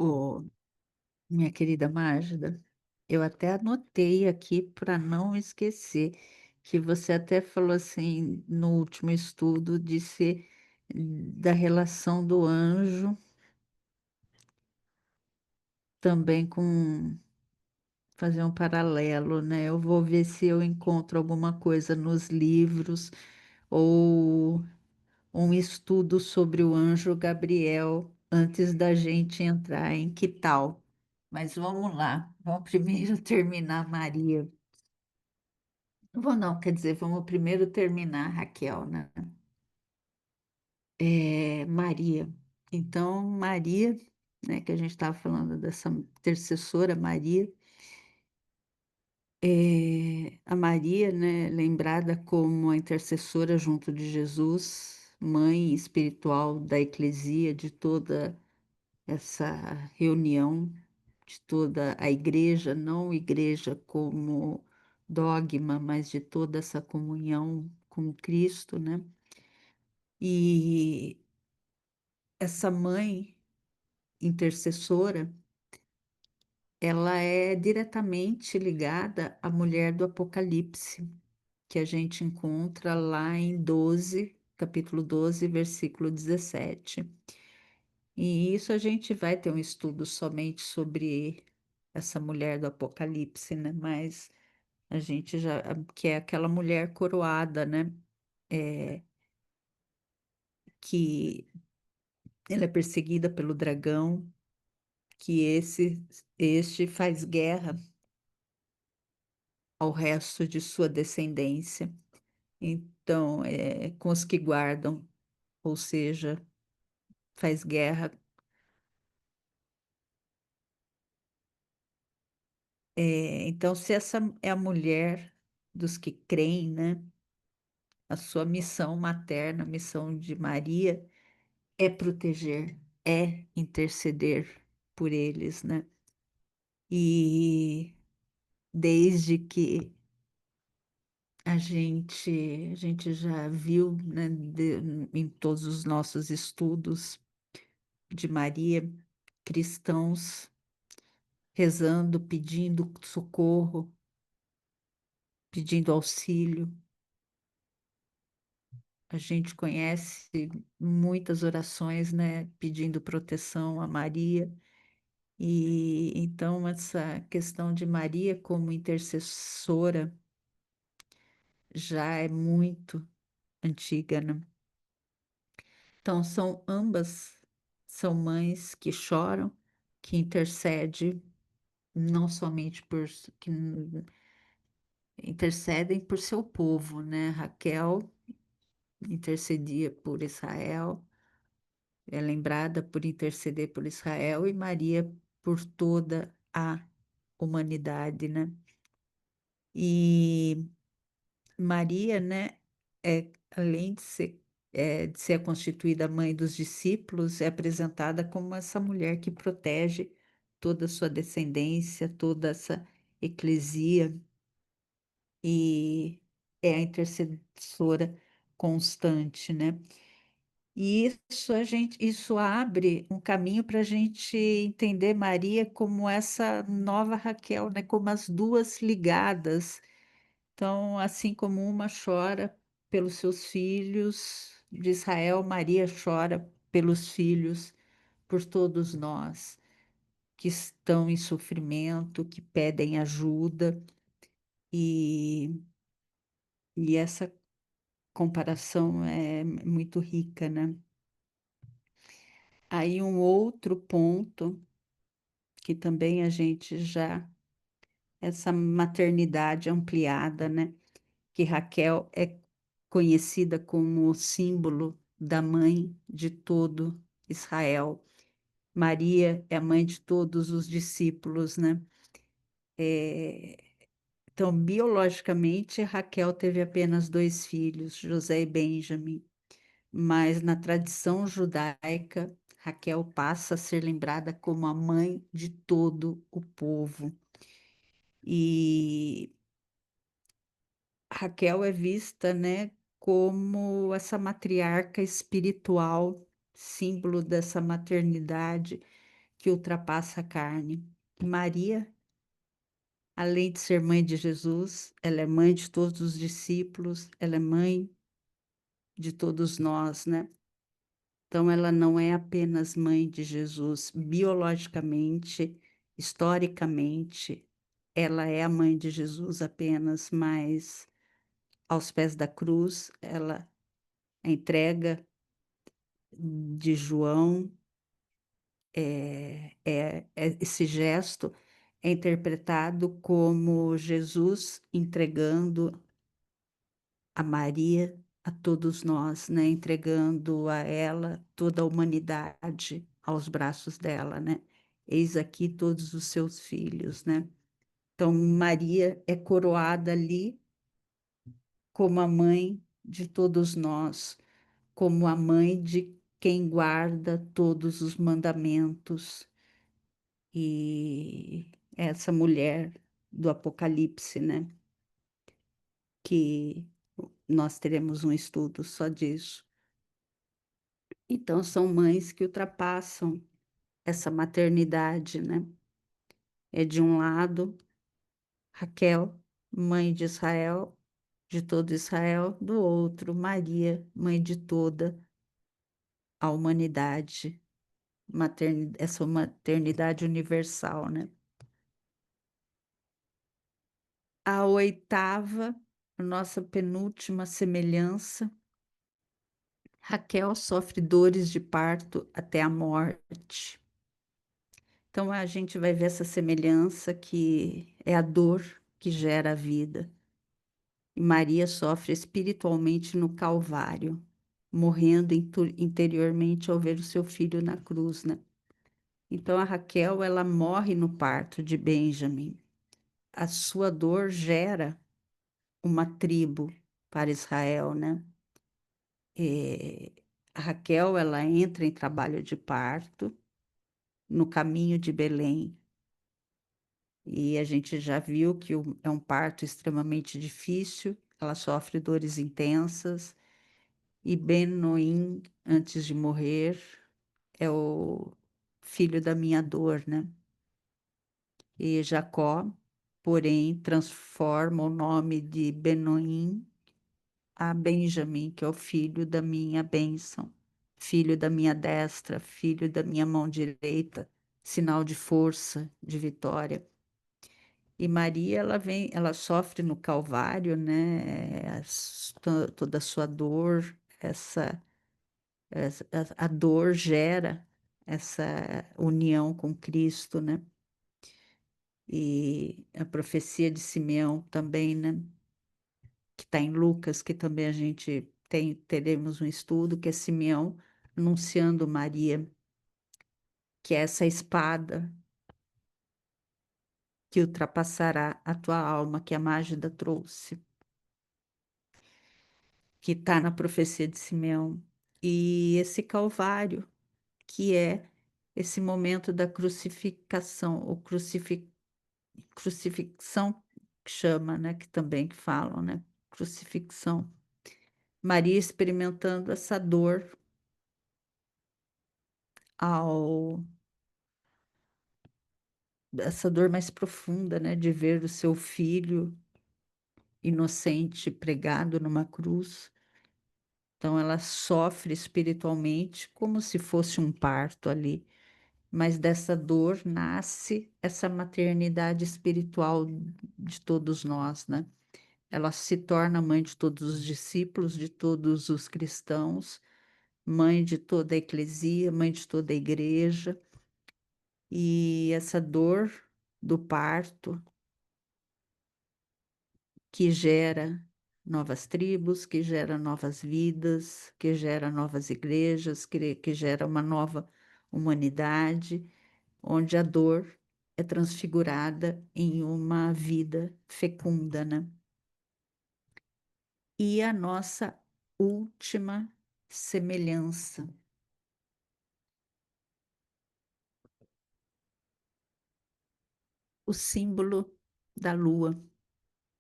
Ô, minha querida Mágida, eu até anotei aqui para não esquecer, que você até falou assim no último estudo, disse da relação do anjo também com fazer um paralelo, né? Eu vou ver se eu encontro alguma coisa nos livros ou um estudo sobre o anjo Gabriel antes da gente entrar em que tal. Mas vamos lá, vamos primeiro terminar Maria. Vou não, quer dizer, vamos primeiro terminar Raquel, né? Maria. Então, Maria, né, que a gente estava falando dessa intercessora Maria, a Maria, né, lembrada como a intercessora junto de Jesus, mãe espiritual da eclesia, de toda essa reunião, de toda a igreja, não igreja como dogma, mas de toda essa comunhão com Cristo, né? E essa mãe intercessora, ela é diretamente ligada à mulher do Apocalipse, que a gente encontra lá em 12, capítulo 12, versículo 17. E isso a gente vai ter um estudo somente sobre essa mulher do Apocalipse, né? Mas a gente já, que é aquela mulher coroada, né? É, que ela é perseguida pelo dragão, que este faz guerra ao resto de sua descendência. Então, com os que guardam, ou seja, faz guerra. Então, se essa é a mulher dos que creem, né? A sua missão materna, a missão de Maria, é proteger, é interceder por eles, né? E desde que a gente já viu, né, em todos os nossos estudos de Maria, cristãos rezando, pedindo socorro, pedindo auxílio. A gente conhece muitas orações, né, pedindo proteção a Maria. E então essa questão de Maria como intercessora já é muito antiga, né? Então são ambas são mães que choram, que intercedem não somente que intercedem por seu povo, né? Raquel intercedia por Israel, é lembrada por interceder por Israel e Maria por toda a humanidade, né? E Maria, né, além de ser constituída mãe dos discípulos, é apresentada como essa mulher que protege toda a sua descendência, toda essa eclesia, e é a intercessora constante, né? E isso abre um caminho para a gente entender Maria como essa nova Raquel, né? Como as duas ligadas. Então, assim como uma chora pelos seus filhos de Israel, Maria chora pelos filhos, por todos nós que estão em sofrimento, que pedem ajuda, e, e essa comparação é muito rica, né? Aí um outro ponto que também a gente já, essa maternidade ampliada, né? Que Raquel é conhecida como o símbolo da mãe de todo Israel. Maria é a mãe de todos os discípulos, né? É, então, biologicamente, Raquel teve apenas dois filhos, José e Benjamim, mas na tradição judaica, Raquel passa a ser lembrada como a mãe de todo o povo. E Raquel é vista, né, como essa matriarca espiritual, símbolo dessa maternidade que ultrapassa a carne. Maria, além de ser mãe de Jesus, ela é mãe de todos os discípulos, ela é mãe de todos nós, né? Então, ela não é apenas mãe de Jesus biologicamente, historicamente, ela é a mãe de Jesus apenas, mas aos pés da cruz, ela a entrega de João, esse gesto é interpretado como Jesus entregando a Maria a todos nós, né? Entregando a ela toda a humanidade aos braços dela, né? Eis aqui todos os seus filhos, né? Então, Maria é coroada ali como a mãe de todos nós, como a mãe de quem guarda todos os mandamentos. E essa mulher do Apocalipse, né? Que nós teremos um estudo só disso. Então, são mães que ultrapassam essa maternidade, né? É de um lado, Raquel, mãe de Israel, de todo Israel, do outro, Maria, mãe de toda a humanidade, essa maternidade universal, né? A oitava, nossa penúltima semelhança, Raquel sofre dores de parto até a morte. Então a gente vai ver essa semelhança que é a dor que gera a vida. E Maria sofre espiritualmente no Calvário, morrendo interiormente ao ver o seu filho na cruz, né? Então a Raquel, ela morre no parto de Benjamim. A sua dor gera uma tribo para Israel, né? A Raquel, ela entra em trabalho de parto no caminho de Belém. E a gente já viu que é um parto extremamente difícil, ela sofre dores intensas. E Ben-Noim, antes de morrer, é o filho da minha dor, né? E Jacó, porém, transforma o nome de Ben-Noim a Benjamim, que é o filho da minha bênção, filho da minha destra, filho da minha mão direita, sinal de força, de vitória. E Maria, ela sofre no Calvário, né? Toda a sua dor, a dor gera essa união com Cristo, né? E a profecia de Simeão também, né? Que está em Lucas, que também a gente teremos um estudo, que é Simeão anunciando Maria, que é essa espada que ultrapassará a tua alma, que a Mágida trouxe, que está na profecia de Simeão. E esse Calvário, que é esse momento da crucificação, ou crucifixão, que chama, né? Que também que falam, né? Crucifixão. Maria experimentando essa dor ao essa dor mais profunda, né, de ver o seu filho inocente pregado numa cruz. Então ela sofre espiritualmente como se fosse um parto ali, mas dessa dor nasce essa maternidade espiritual de todos nós, né? Ela se torna mãe de todos os discípulos, de todos os cristãos, mãe de toda a eclesia, mãe de toda a igreja. E essa dor do parto que gera novas tribos, que gera novas vidas, que gera novas igrejas, que gera uma nova humanidade, onde a dor é transfigurada em uma vida fecunda, né? E a nossa última semelhança, o símbolo da lua.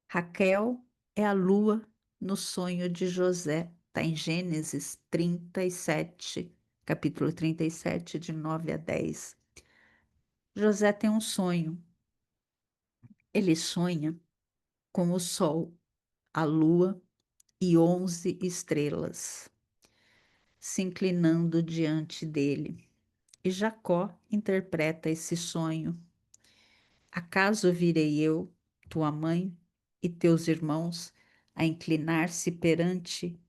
Raquel é a lua no sonho de José, está em Gênesis 37, capítulo 37, de 9 a 10. José tem um sonho. Ele sonha com o sol, a lua e 11 estrelas se inclinando diante dele. E Jacó interpreta esse sonho. Acaso virei eu, tua mãe e teus irmãos a inclinar-se perante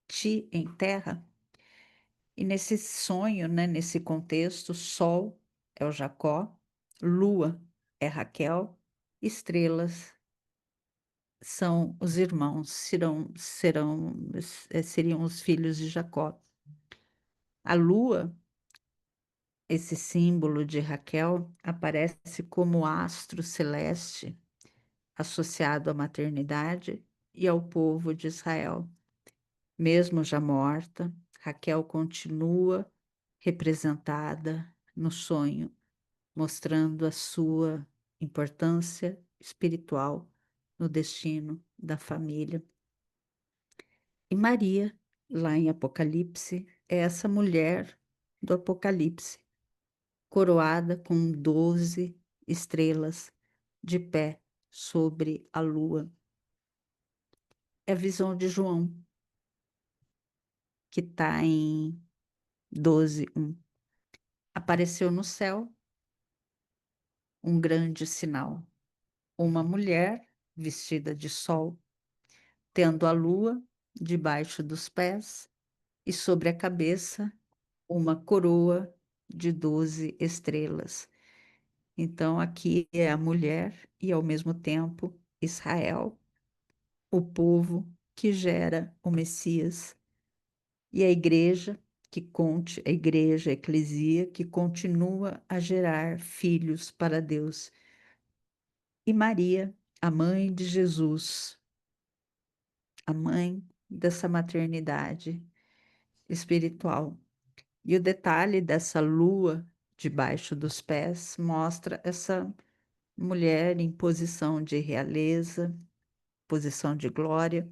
ti em terra? E nesse sonho, né, nesse contexto, sol é o Jacó, lua é Raquel, estrelas são os irmãos, seriam os filhos de Jacó. A lua, esse símbolo de Raquel, aparece como astro celeste associado à maternidade e ao povo de Israel. Mesmo já morta, Raquel continua representada no sonho, mostrando a sua importância espiritual no destino da família. E Maria, lá em Apocalipse, é essa mulher do Apocalipse, coroada com 12 estrelas de pé sobre a lua. É a visão de João, que está em 12:1. Apareceu no céu um grande sinal, uma mulher vestida de sol, tendo a lua debaixo dos pés e sobre a cabeça uma coroa de 12 estrelas. Então, aqui é a mulher e, ao mesmo tempo, Israel, o povo que gera o Messias, e a igreja a igreja, a eclesia, que continua a gerar filhos para Deus. E Maria, a mãe de Jesus, a mãe dessa maternidade espiritual. E o detalhe dessa lua debaixo dos pés mostra essa mulher em posição de realeza, posição de glória,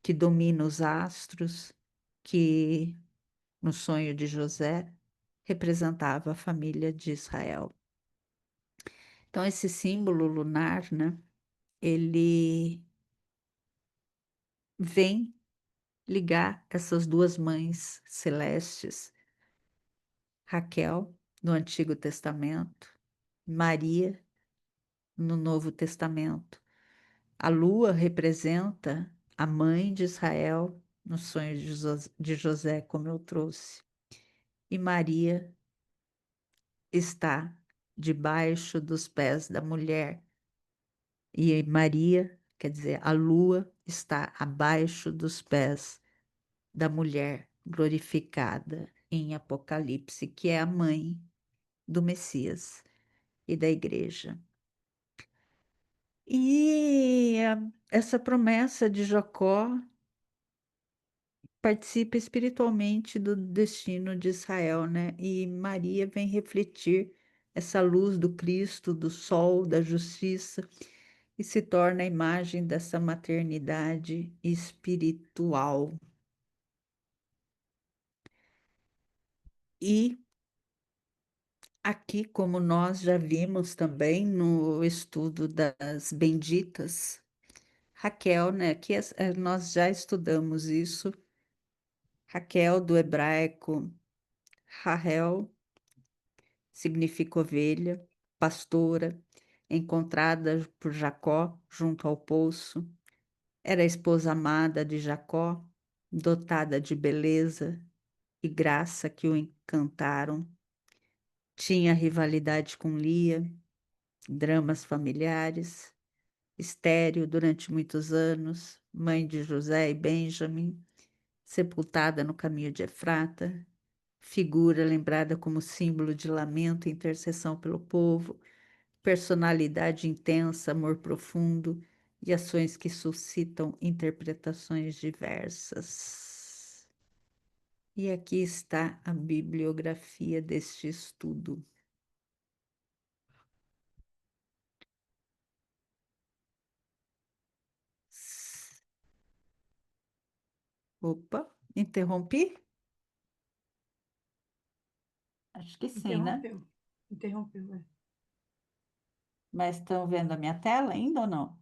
que domina os astros, que no sonho de José representava a família de Israel. Então, esse símbolo lunar, né, ele vem ligar essas duas mães celestes, Raquel, no Antigo Testamento, Maria, no Novo Testamento. A lua representa a mãe de Israel no sonho de José, como eu trouxe. E Maria está debaixo dos pés da mulher. E Maria, quer dizer, a lua está abaixo dos pés da mulher glorificada em Apocalipse, que é a mãe do Messias e da igreja. E essa promessa de Jacó participa espiritualmente do destino de Israel, né? E Maria vem refletir essa luz do Cristo, do sol, da justiça, e se torna a imagem dessa maternidade espiritual. E aqui, como nós já vimos também no estudo das benditas, Raquel, né? Que nós já estudamos isso. Raquel, do hebraico Rahel, significa ovelha, pastora, encontrada por Jacó junto ao poço. Era a esposa amada de Jacó, dotada de beleza e graça que o encantaram. Tinha rivalidade com Lia, dramas familiares, estéril durante muitos anos, mãe de José e Benjamim, sepultada no caminho de Efrata, figura lembrada como símbolo de lamento e intercessão pelo povo, personalidade intensa, amor profundo e ações que suscitam interpretações diversas. E aqui está a bibliografia deste estudo. Opa, interrompi? Acho que sim, né? Interrompeu. Interrompeu, é. Mas estão vendo a minha tela ainda ou não?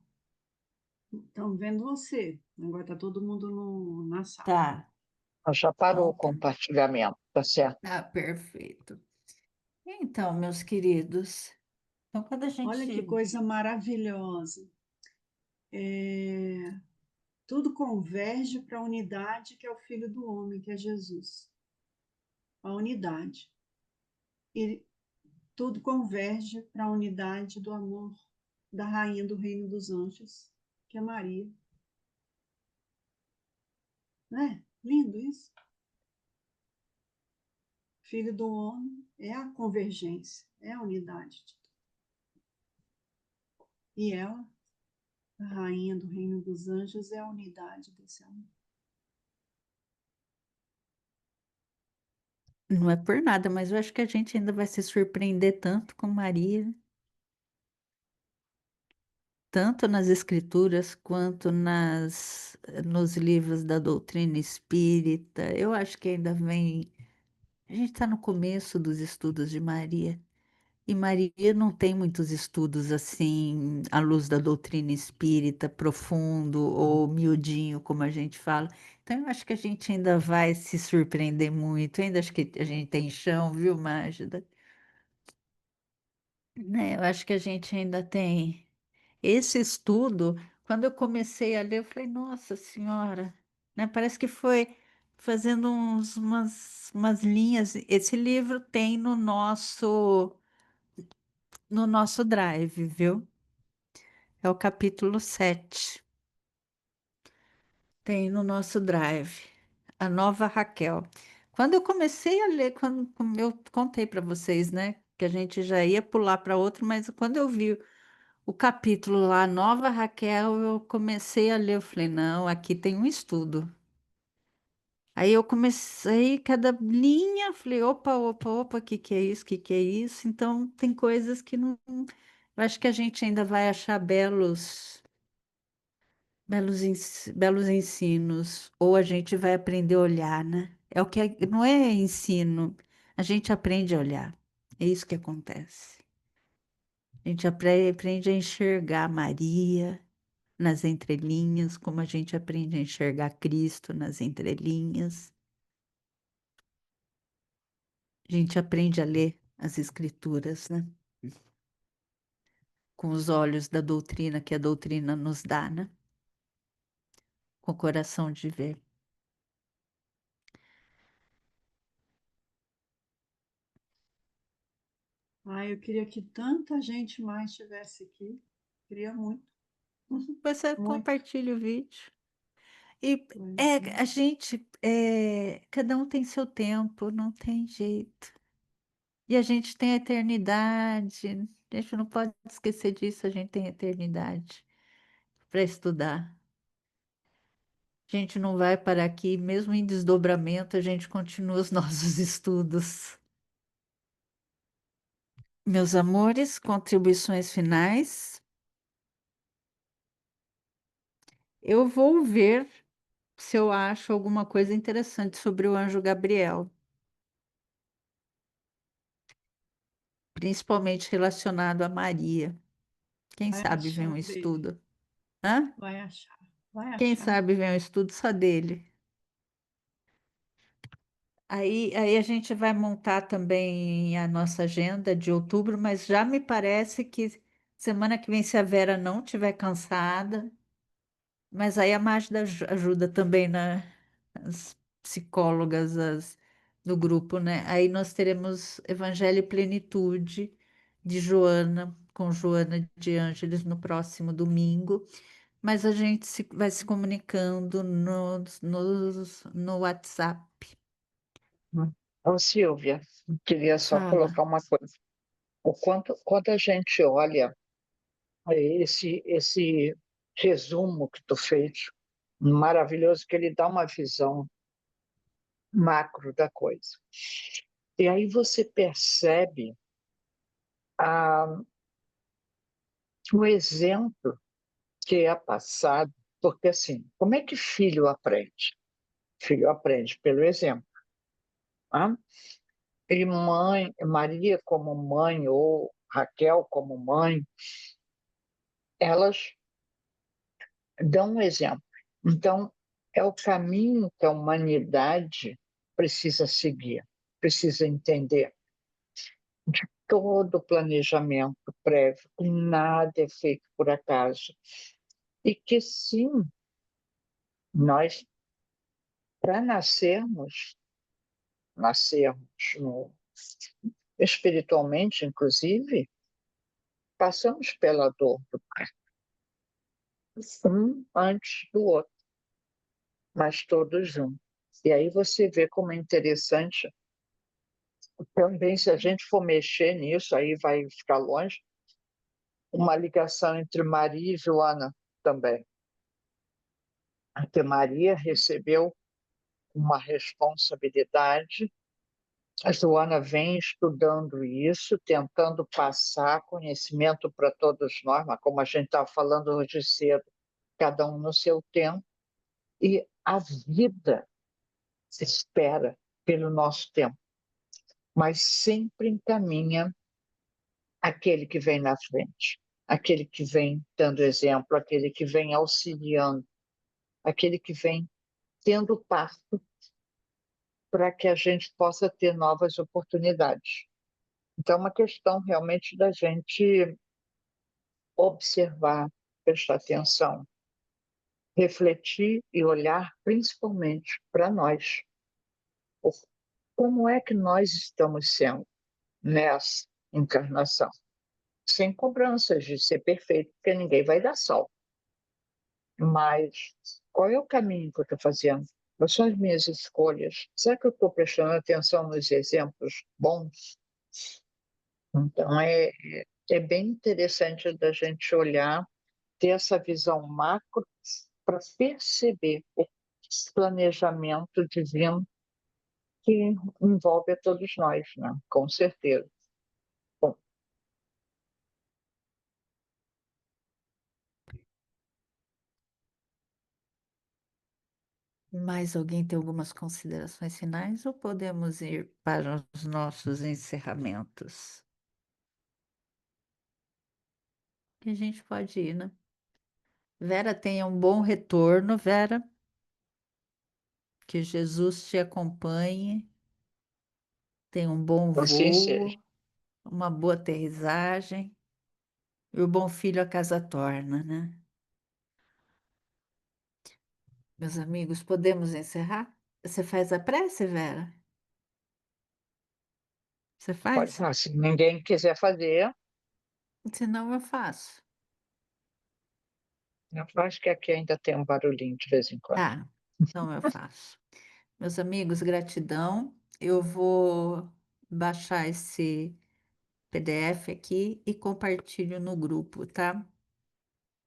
Estão vendo você. Agora está todo mundo na sala. Tá, Já parou então o tá. compartilhamento, tá certo? Ah, perfeito. Então, meus queridos, então quando a Olha que gente... coisa maravilhosa. Tudo converge para a unidade que é o Filho do Homem, que é Jesus. A unidade. E tudo converge para a unidade do amor da Rainha do Reino dos Anjos, que é Maria. Não é? Lindo isso. Filho do Homem é a convergência, é a unidade de tudo. E ela, a Rainha do Reino dos Anjos, é a unidade desse amor. Não é por nada, mas eu acho que a gente ainda vai se surpreender tanto com Maria. tanto nas escrituras quanto nos livros da doutrina espírita. Eu acho que ainda vem. A gente está no começo dos estudos de Maria. E Maria não tem muitos estudos assim, à luz da doutrina espírita, profundo ou miudinho, como a gente fala. Então, eu acho que a gente ainda vai se surpreender muito. Eu ainda acho que a gente tem chão, viu, Mágida? Né? Eu acho que a gente ainda tem. Esse estudo, quando eu comecei a ler, eu falei, nossa senhora, né? Parece que foi fazendo umas linhas. Esse livro tem no nosso drive, viu? É o capítulo 7. Tem no nosso drive. A nova Raquel. Quando eu comecei a ler, quando eu contei para vocês, né? Que a gente já ia pular para outro, mas quando eu vi o capítulo lá, Nova Raquel, eu comecei a ler. Eu falei, não, aqui tem um estudo. Aí eu comecei, cada linha, falei, opa, opa, opa, o que que é isso? O que que é isso? Então, tem coisas que não. Eu acho que a gente ainda vai achar belos ensinos, ou a gente vai aprender a olhar, né? É o que não é ensino, a gente aprende a olhar. É isso que acontece. A gente aprende a enxergar Maria nas entrelinhas, como a gente aprende a enxergar Cristo nas entrelinhas. A gente aprende a ler as escrituras, né? Com os olhos da doutrina que a doutrina nos dá, né? Com o coração de ver. Eu queria que tanta gente mais estivesse aqui. Queria muito, Você muito. compartilha o vídeo. E Pois a gente, cada um tem seu tempo, não tem jeito. E a gente tem a eternidade, a gente não pode esquecer disso, a gente tem a eternidade para estudar. A gente não vai parar aqui, mesmo em desdobramento, a gente continua os nossos estudos. Meus amores, contribuições finais. Eu vou ver se eu acho alguma coisa interessante sobre o anjo Gabriel, principalmente relacionado a Maria. Quem vai sabe vem achar, um baby. estudo. Hã? Vai achar, vai Quem achar. sabe vem um estudo só dele. Aí a gente vai montar também a nossa agenda de outubro, mas já me parece que semana que vem, se a Vera não estiver cansada, mas aí a Magda ajuda também, as psicólogas do grupo, né? Aí nós teremos Evangelho e Plenitude de Joana, com Joana de Ângeles no próximo domingo. Mas a gente vai se comunicando no WhatsApp. Ô, Silvia, queria só Fala. colocar uma coisa. Quando a gente olha esse resumo que tu fez, maravilhoso, que ele dá uma visão macro da coisa. E aí você percebe ah, o exemplo que é passado, porque assim, como é que filho aprende? Filho aprende pelo exemplo. Tá? E mãe, Maria como mãe ou Raquel como mãe, elas dão um exemplo. Então, é o caminho que a humanidade precisa seguir, precisa entender. De todo o planejamento prévio, que nada é feito por acaso. E que sim, nós, para nascermos espiritualmente, inclusive, passamos pela dor do parto, um antes do outro, mas todos juntos. E aí você vê como é interessante também, se a gente for mexer nisso, aí vai ficar longe, uma ligação entre Maria e Joana também. Porque Maria recebeu uma responsabilidade A Joana vem estudando isso, tentando passar conhecimento para todos nós, mas como a gente estava falando hoje cedo, cada um no seu tempo, e a vida se espera pelo nosso tempo, mas sempre encaminha aquele que vem na frente, aquele que vem dando exemplo, aquele que vem auxiliando, aquele que vem tendo passo para que a gente possa ter novas oportunidades. Então, é uma questão realmente da gente observar, prestar atenção, refletir e olhar principalmente para nós. Como é que nós estamos sendo nessa encarnação? Sem cobranças de ser perfeito, porque ninguém vai dar salto. Mas qual é o caminho que eu estou fazendo? Quais são as minhas escolhas? Será que eu estou prestando atenção nos exemplos bons? Então, é bem interessante da gente olhar, ter essa visão macro para perceber o planejamento divino que envolve a todos nós, né? Com certeza. Bom, Mais alguém tem algumas considerações finais ou podemos ir para os nossos encerramentos? Que a gente pode ir, né? Vera, tenha um bom retorno, Vera. Que Jesus te acompanhe. Tenha um bom assim seja. voo, uma boa aterrissagem. E o bom filho a casa torna, né? Meus amigos, podemos encerrar? Você faz a prece, Vera? Você Pode faz? falar, se ninguém quiser fazer, Senão eu faço. eu acho que aqui ainda tem um barulhinho de vez em quando. Tá, então eu faço. Meus amigos, gratidão. Eu vou baixar esse PDF aqui e compartilho no grupo, tá?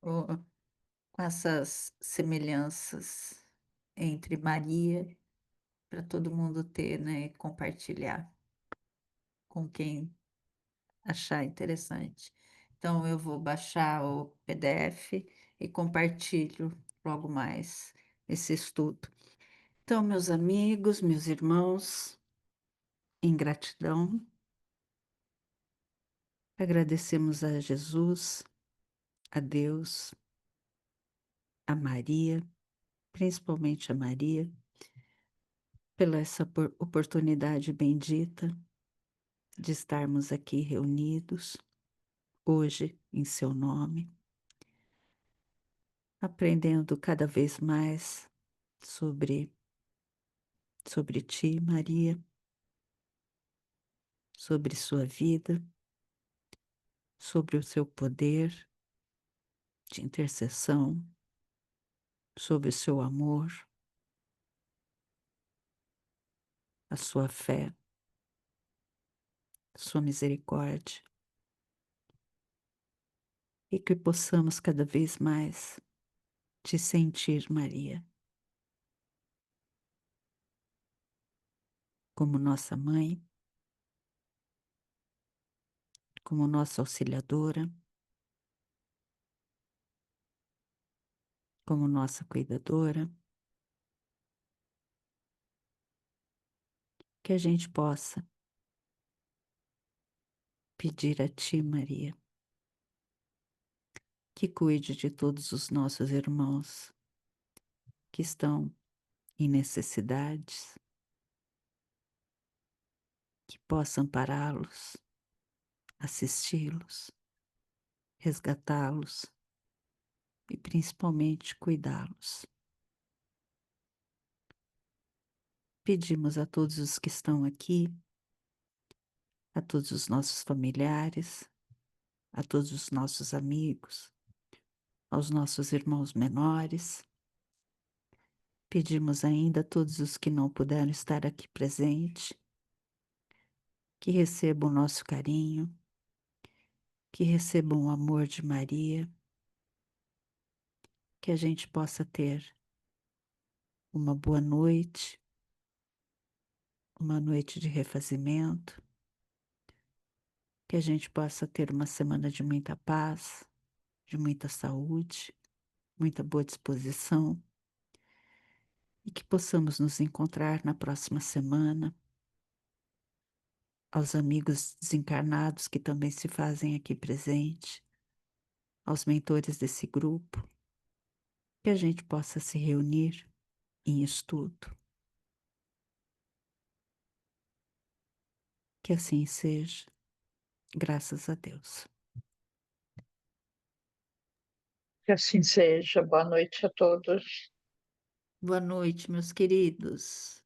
O- com essas semelhanças entre Maria, para todo mundo ter, né? E compartilhar com quem achar interessante. Então, eu vou baixar o PDF e compartilho logo mais esse estudo. Então, meus amigos, meus irmãos, em gratidão, agradecemos a Jesus, a Deus, a Maria, principalmente a Maria, pela essa oportunidade bendita de estarmos aqui reunidos hoje em seu nome, aprendendo cada vez mais sobre ti, Maria, sobre sua vida, sobre o seu poder de intercessão, sobre o seu amor, a sua fé, sua misericórdia, e que possamos cada vez mais te sentir, Maria, como nossa mãe, como nossa auxiliadora, como nossa cuidadora, que a gente possa pedir a ti, Maria, que cuide de todos os nossos irmãos que estão em necessidades, que possa ampará-los, assisti-los, resgatá-los e principalmente cuidá-los. Pedimos a todos os que estão aqui, a todos os nossos familiares, a todos os nossos amigos, aos nossos irmãos menores. Pedimos ainda a todos os que não puderam estar aqui presentes, que recebam o nosso carinho, que recebam o amor de Maria, que a gente possa ter uma boa noite, uma noite de refazimento, que a gente possa ter uma semana de muita paz, de muita saúde, muita boa disposição e que possamos nos encontrar na próxima semana. Aos amigos desencarnados que também se fazem aqui presente, aos mentores desse grupo, que a gente possa se reunir em estudo. Que assim seja, graças a Deus. Que assim seja. Boa noite a todos. Boa noite, meus queridos.